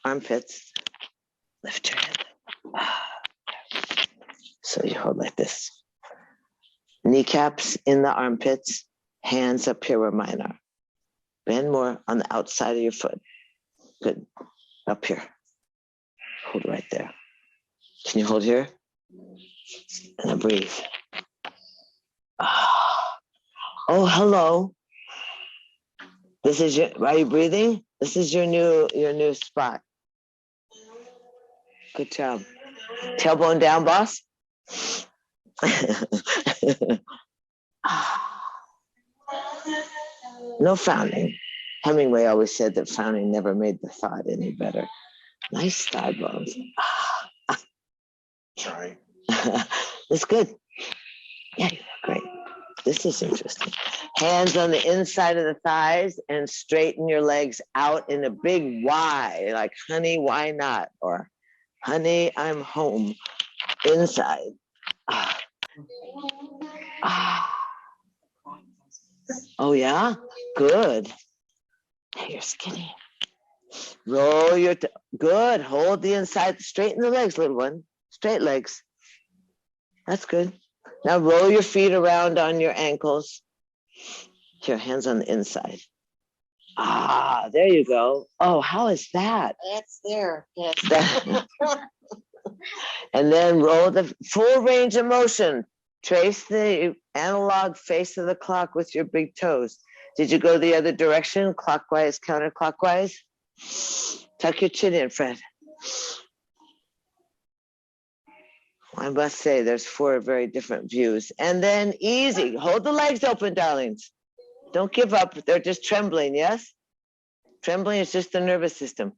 armpits. Lift your head. So you hold like this. Kneecaps in the armpits, hands up here where mine are. Bend more on the outside of your foot. Good. Up here. Hold right there. Can you hold here? And then breathe. Oh, hello. This is are you breathing? This is your new spot. Good job. Tailbone down, boss. No frowning. Hemingway always said that frowning never made the thought any better. Nice thigh bones. Sorry. It's good. Yeah, great. This is interesting. Hands on the inside of the thighs and straighten your legs out in a big Y, like honey, why not? Or honey, I'm home. Inside. Oh, yeah? Good. You're skinny. Roll your, good. Hold the inside. Straighten the legs, little one. Straight legs. That's good. Now roll your feet around on your ankles. Your hands on the inside. There you go. Oh, how is that? That's there. Yes. And then roll the full range of motion. Trace the analog face of the clock with your big toes. Did you go the other direction? Clockwise, counterclockwise? Tuck your chin in, Fred. I must say there's 4 very different views. And then easy. Hold the legs open, darlings. Don't give up. They're just trembling, yes? Trembling is just the nervous system.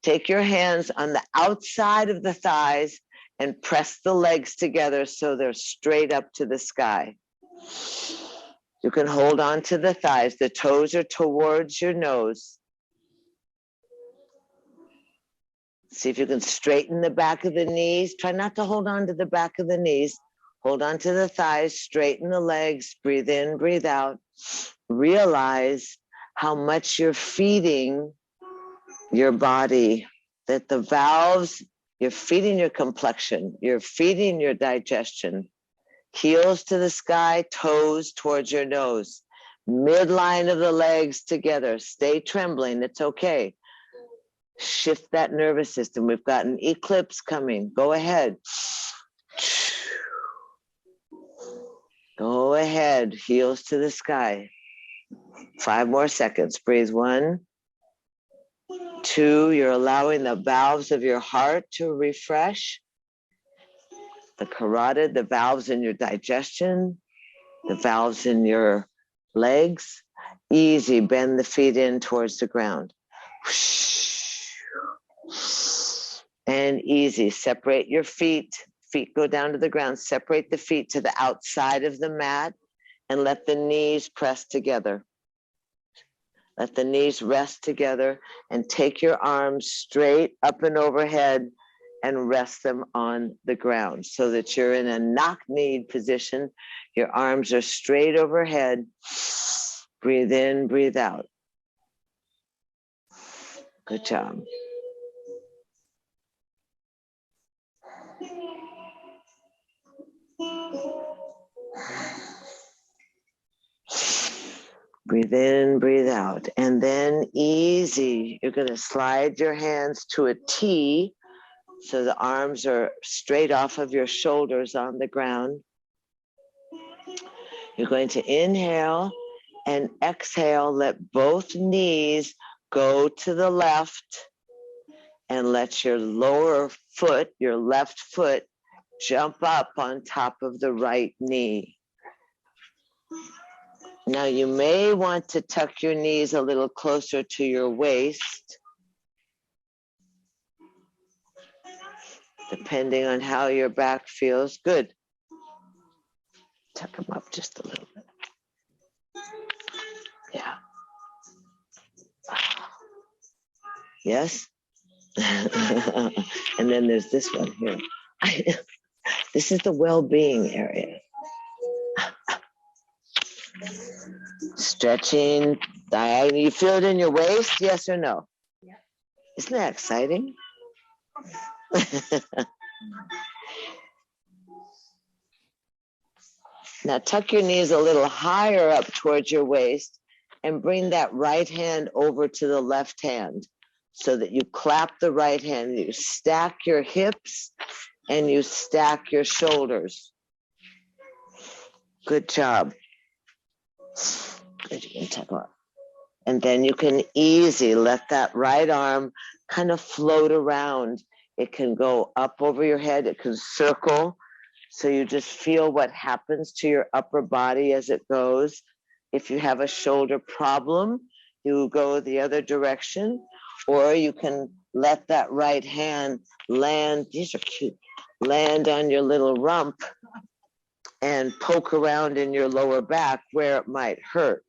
Take your hands on the outside of the thighs and press the legs together so they're straight up to the sky. You can hold on to the thighs. The toes are towards your nose. See if you can straighten the back of the knees. Try not to hold on to the back of the knees. Hold on to the thighs, straighten the legs, breathe in, breathe out. Realize how much you're feeding your body, that the valves, you're feeding your complexion, you're feeding your digestion. Heels to the sky, toes towards your nose. Midline of the legs together. Stay trembling, it's okay. Shift that nervous system. We've got an eclipse coming. Go ahead. Go ahead. Heels to the sky. 5 more seconds. Breathe 1, 2. You're allowing the valves of your heart to refresh. The carotid, the valves in your digestion, the valves in your legs. Easy. Bend the feet in towards the ground. And easy. Separate your feet. Feet go down to the ground. Separate the feet to the outside of the mat and let the knees press together. Let the knees rest together and take your arms straight up and overhead and rest them on the ground so that you're in a knock-kneed position. Your arms are straight overhead. Breathe in, breathe out. Good job. Breathe in, breathe out. And then easy, you're going to slide your hands to a T so the arms are straight off of your shoulders on the ground. You're going to inhale and exhale. Let both knees go to the left and let your lower foot, your left foot, jump up on top of the right knee. Now you may want to tuck your knees a little closer to your waist, depending on how your back feels. Good. Tuck them up just a little bit. Yeah. Yes? And then there's this one here. This is the well-being area. Stretching. You feel it in your waist, yes or no? Yeah. Isn't that exciting? Now tuck your knees a little higher up towards your waist and bring that right hand over to the left hand so that you clap the right hand. You stack your hips and you stack your shoulders. Good job. Good, you can tuck up. And then you can easy let that right arm kind of float around. It can go up over your head. It can circle. So you just feel what happens to your upper body as it goes. If you have a shoulder problem, you go the other direction, or you can let that right hand land, these are cute, land on your little rump and poke around in your lower back where it might hurt.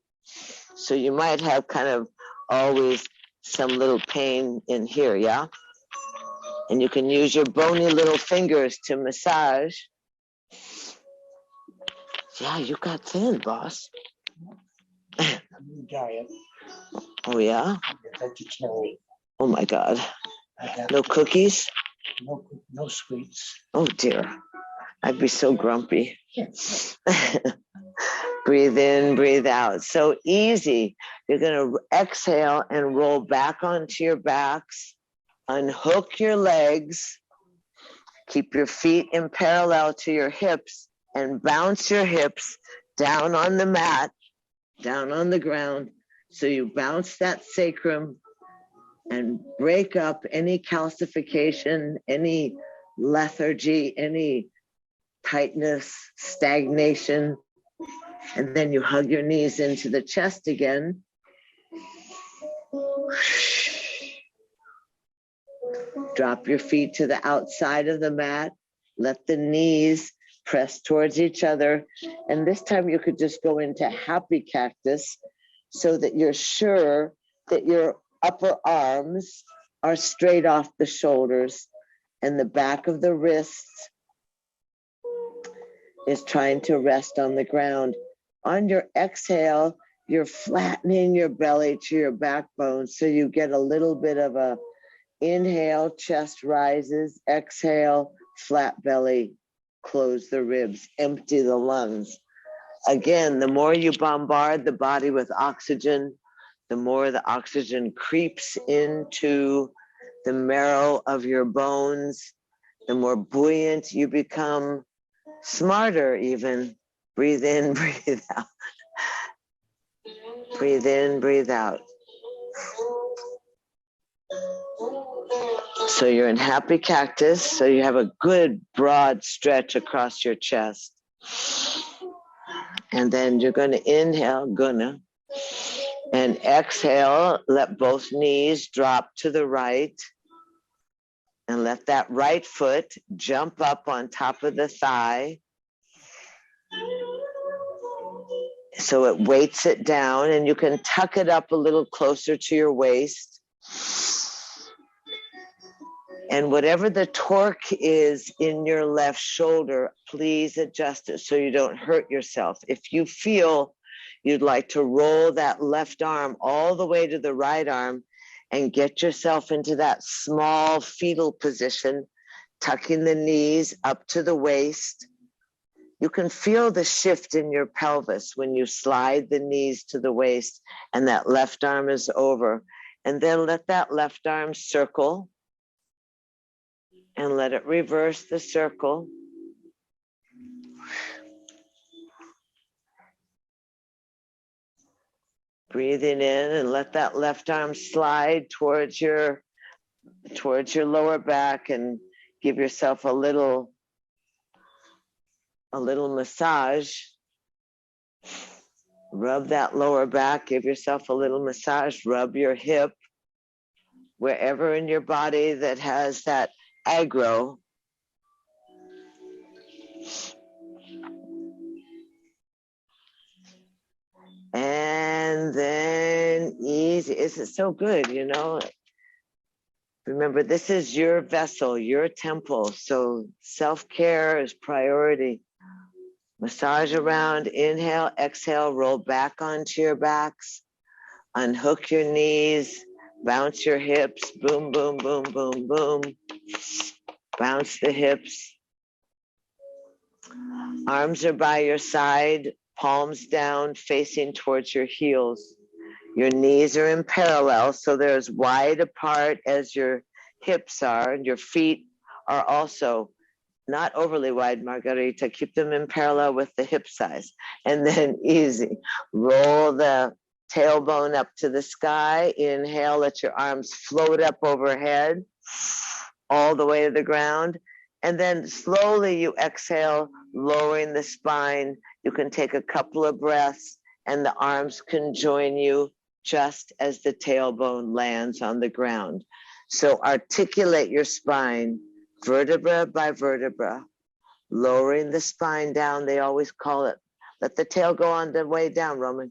So you might have kind of always some little pain in here, yeah? And you can use your bony little fingers to massage. Yeah, you got thin, boss. Diet. Oh, yeah? Vegetarian. Oh, my God. I have No cookies? no sweets. Oh, dear. I'd be so grumpy. Breathe in, breathe out. So easy. You're going to exhale and roll back onto your backs. Unhook your legs. Keep your feet in parallel to your hips and bounce your hips down on the mat, down on the ground. So you bounce that sacrum and break up any calcification, any lethargy, any tightness, stagnation. And then you hug your knees into the chest again. Drop your feet to the outside of the mat. Let the knees press towards each other. And this time you could just go into happy cactus so that you're sure that your upper arms are straight off the shoulders and the back of the wrists is trying to rest on the ground. On your exhale, you're flattening your belly to your backbone so you get a little bit of a inhale, chest rises, exhale, flat belly, close the ribs, empty the lungs. Again, the more you bombard the body with oxygen, the more the oxygen creeps into the marrow of your bones, the more buoyant you become, smarter even. Breathe in, breathe out. Breathe in, breathe out. So you're in happy cactus, so you have a good broad stretch across your chest. And then you're going to inhale, and exhale, let both knees drop to the right. And let that right foot jump up on top of the thigh. So it weights it down, and you can tuck it up a little closer to your waist. And whatever the torque is in your left shoulder, please adjust it so you don't hurt yourself. If you feel you'd like to roll that left arm all the way to the right arm and get yourself into that small fetal position, tucking the knees up to the waist, You can feel the shift in your pelvis when you slide the knees to the waist and that left arm is over. And then let that left arm circle and let it reverse the circle. Breathing in and let that left arm slide towards your lower back and give yourself a little massage. Rub that lower back, give yourself a little massage, rub your hip, wherever in your body that has that aggro. And then easy. This is so good, you know. Remember, this is your vessel, your temple. So self-care is priority. Massage around, inhale, exhale, roll back onto your backs, unhook your knees, bounce your hips, boom, boom, boom, boom, boom. Bounce the hips. Arms are by your side, palms down, facing towards your heels. Your knees are in parallel, so they're as wide apart as your hips are, and your feet are also not overly wide, Margarita. Keep them in parallel with the hip size. And then easy. Roll the tailbone up to the sky. Inhale, let your arms float up overhead, all the way to the ground. And then slowly you exhale, lowering the spine. You can take a couple of breaths and the arms can join you just as the tailbone lands on the ground. So articulate your spine, vertebra by vertebra, lowering the spine down. They always call it, let the tail go on the way down, Roman.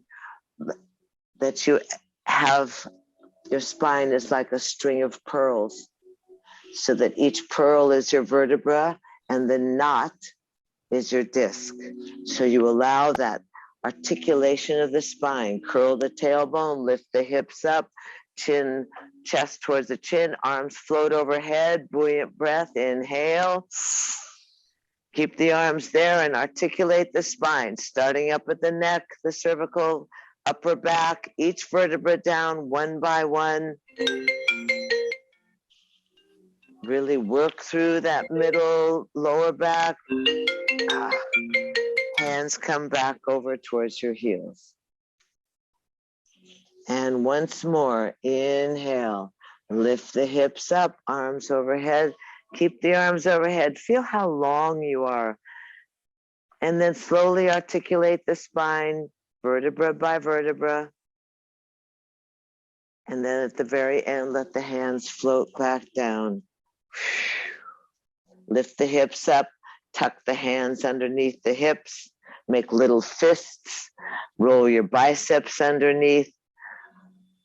That you have, your spine is like a string of pearls, so that each pearl is your vertebra and the knot is your disc. So you allow that articulation of the spine, curl the tailbone, lift the hips up, chin, chest towards the chin, arms float overhead, buoyant breath, inhale. Keep the arms there and articulate the spine, starting up at the neck, the cervical, upper back, each vertebra down one by one. Really work through that middle, lower back. Hands come back over towards your heels. And once more, inhale. Lift the hips up, arms overhead. Keep the arms overhead. Feel how long you are. And then slowly articulate the spine, vertebra by vertebra. And then at the very end, let the hands float back down. Lift the hips up, tuck the hands underneath the hips, make little fists, roll your biceps underneath,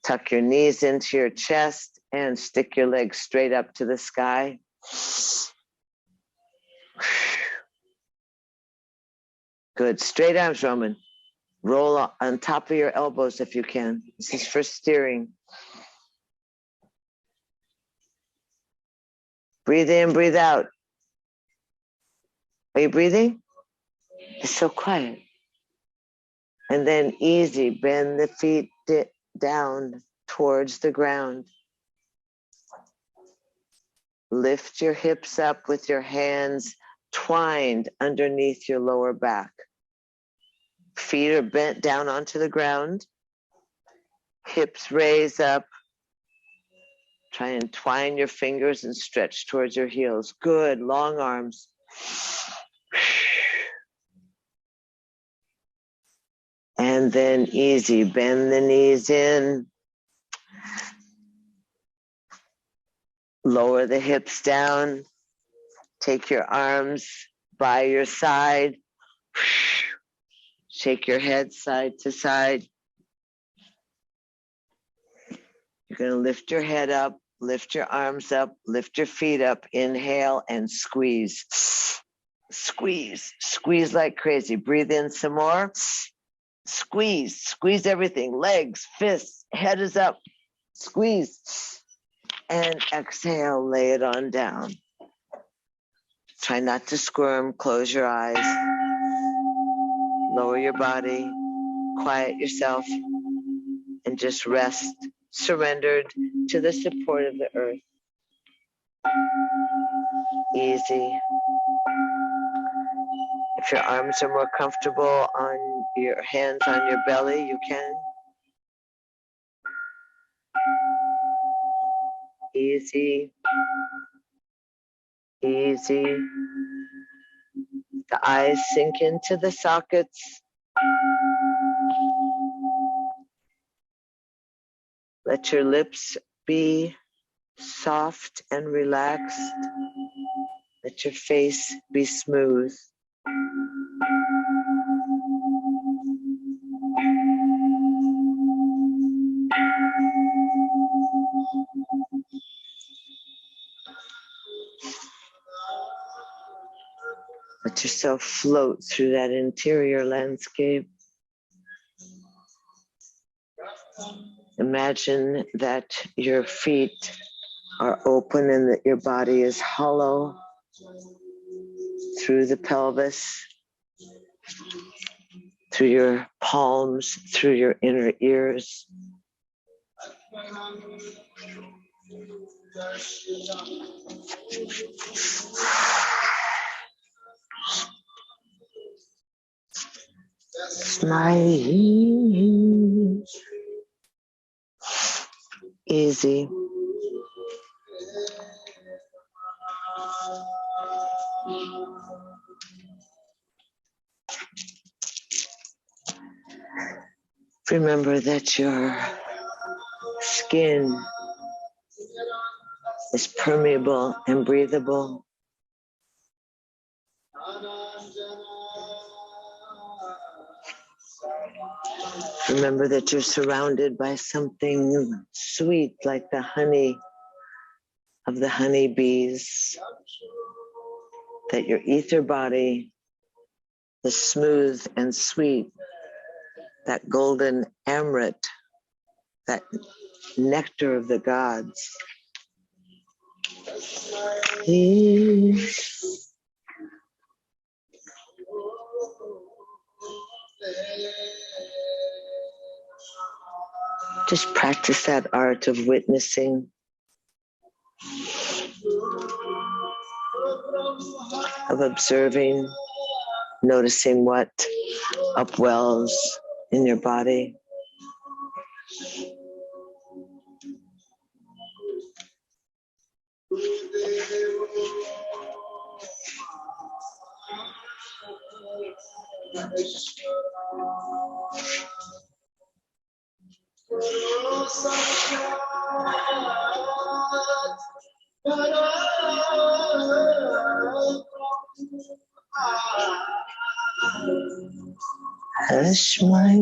tuck your knees into your chest, and stick your legs straight up to the sky. Good. Straight arms, Roman. Roll on top of your elbows if you can. This is for steering. Breathe in, breathe out. Are you breathing? It's so quiet. And then easy, bend the feet down towards the ground. Lift your hips up with your hands twined underneath your lower back. Feet are bent down onto the ground. Hips raise up. Try and twine your fingers and stretch towards your heels. Good, long arms. And then easy, bend the knees in. Lower the hips down. Take your arms by your side. Shake your head side to side. You're going to lift your head up, lift your arms up, lift your feet up. Inhale and squeeze. Squeeze. Squeeze like crazy. Breathe in some more. Squeeze. Squeeze everything. Legs, fists, head is up. Squeeze. And exhale, lay it on down. Try not to squirm. Close your eyes. Lower your body, quiet yourself, and just rest, surrendered to the support of the earth. Easy. If your arms are more comfortable on your hands on your belly, you can. Easy. Easy. The eyes sink into the sockets. Let your lips be soft and relaxed. Let your face be smooth. Let yourself float through that interior landscape. Imagine that your feet are open and that your body is hollow through the pelvis, through your palms, through your inner ears. Smile. Easy. Remember that your skin is permeable and breathable. Remember that you're surrounded by something sweet like the honey of the honeybees, that your ether body is smooth and sweet, that golden amrit, that nectar of the gods. Just practice that art of witnessing, of observing, noticing what upwells in your body. Hush my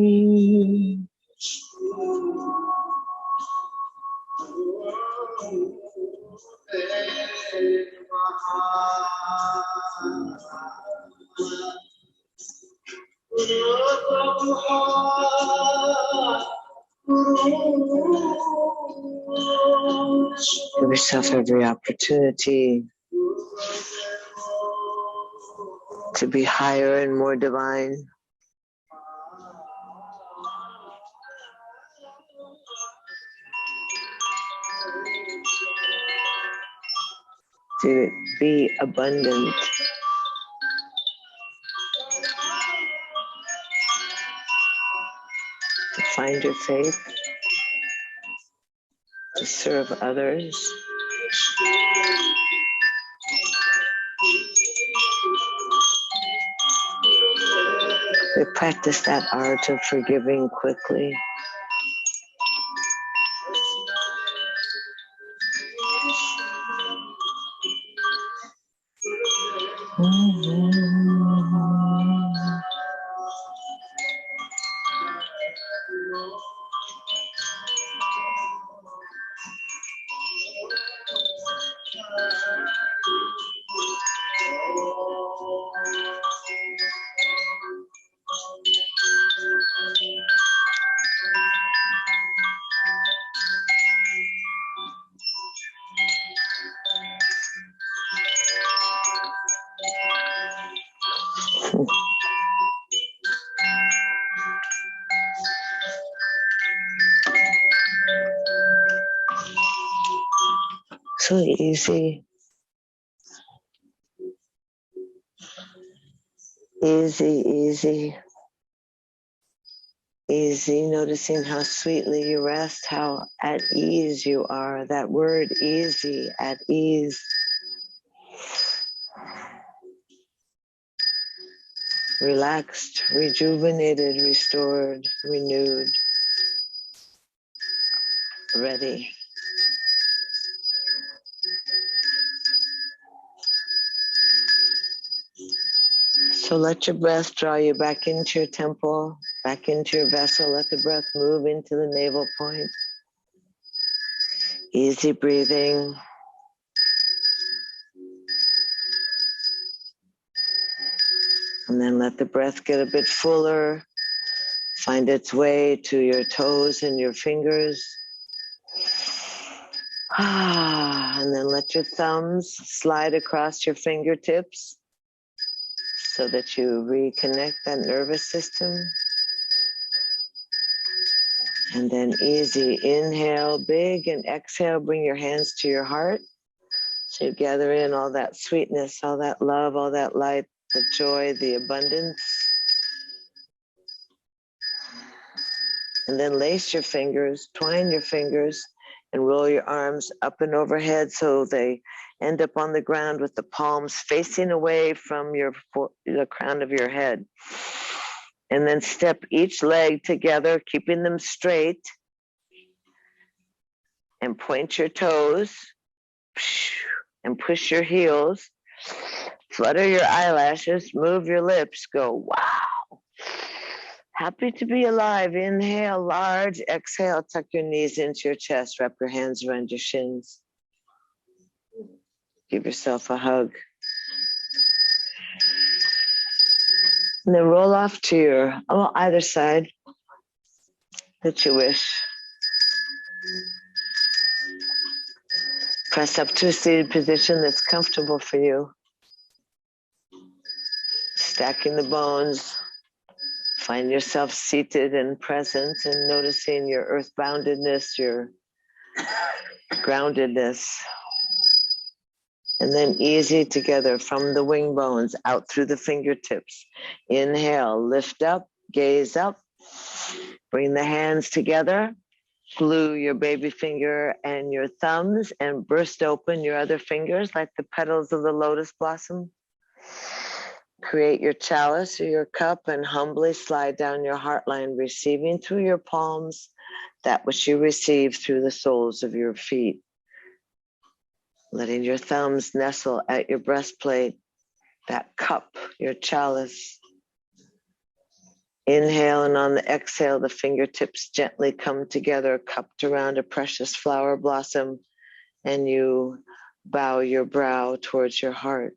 give yourself every opportunity to be higher and more divine. To be abundant. To find your faith. To serve others. We practice that art of forgiving quickly. So easy. Easy, easy. Easy, noticing how sweetly you rest, how at ease you are. That word easy, at ease. Relaxed, rejuvenated, restored, renewed, ready. So let your breath draw you back into your temple, back into your vessel. Let the breath move into the navel point. Easy breathing. And then let the breath get a bit fuller, find its way to your toes and your fingers. And then let your thumbs slide across your fingertips so that you reconnect that nervous system. And then easy, inhale big and exhale, bring your hands to your heart. So you gather in all that sweetness, all that love, all that light, the joy, the abundance. And then lace your fingers, twine your fingers, and roll your arms up and overhead so they end up on the ground with the palms facing away from the crown of your head. And then step each leg together, keeping them straight, and point your toes, and push your heels, flutter your eyelashes, move your lips, go, wow. Happy to be alive. Inhale large, exhale, tuck your knees into your chest, wrap your hands around your shins. Give yourself a hug. And then roll off to your either side that you wish. Press up to a seated position that's comfortable for you. Stacking the bones. Find yourself seated and present and noticing your earth-boundedness, your groundedness. And then easy together from the wing bones out through the fingertips. Inhale, lift up, gaze up. Bring the hands together. Glue your baby finger and your thumbs and burst open your other fingers like the petals of the lotus blossom. Create your chalice or your cup and humbly slide down your heart line, receiving through your palms that which you receive through the soles of your feet. Letting your thumbs nestle at your breastplate, that cup, your chalice. Inhale, and on the exhale, the fingertips gently come together, cupped around a precious flower blossom, and you bow your brow towards your heart.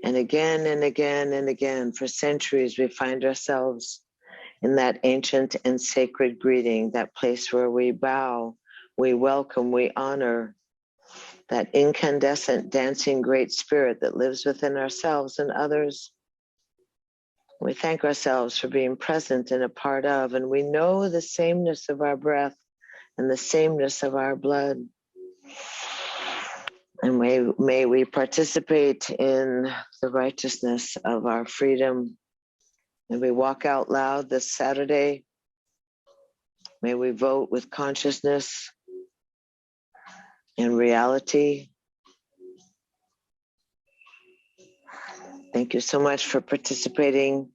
And again and again and again, for centuries, we find ourselves in that ancient and sacred greeting, that place where we bow, we welcome, we honor that incandescent, dancing great spirit that lives within ourselves and others. We thank ourselves for being present and a part of, and we know the sameness of our breath and the sameness of our blood. And may we participate in the righteousness of our freedom. May we walk out loud this Saturday. May we vote with consciousness and reality. Thank you so much for participating,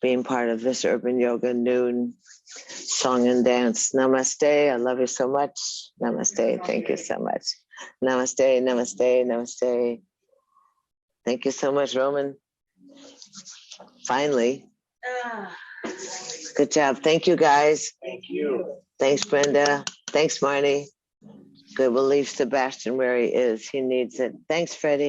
being part of this Urban Yoga Noon Song and Dance. Namaste. I love you so much. Namaste. Thank you so much. Namaste, namaste, namaste. Thank you so much, Roman. Finally. Good job. Thank you, guys. Thank you. Thanks, Brenda. Thanks, Marnie. Good. We'll leave Sebastian where he is. He needs it. Thanks, Freddie.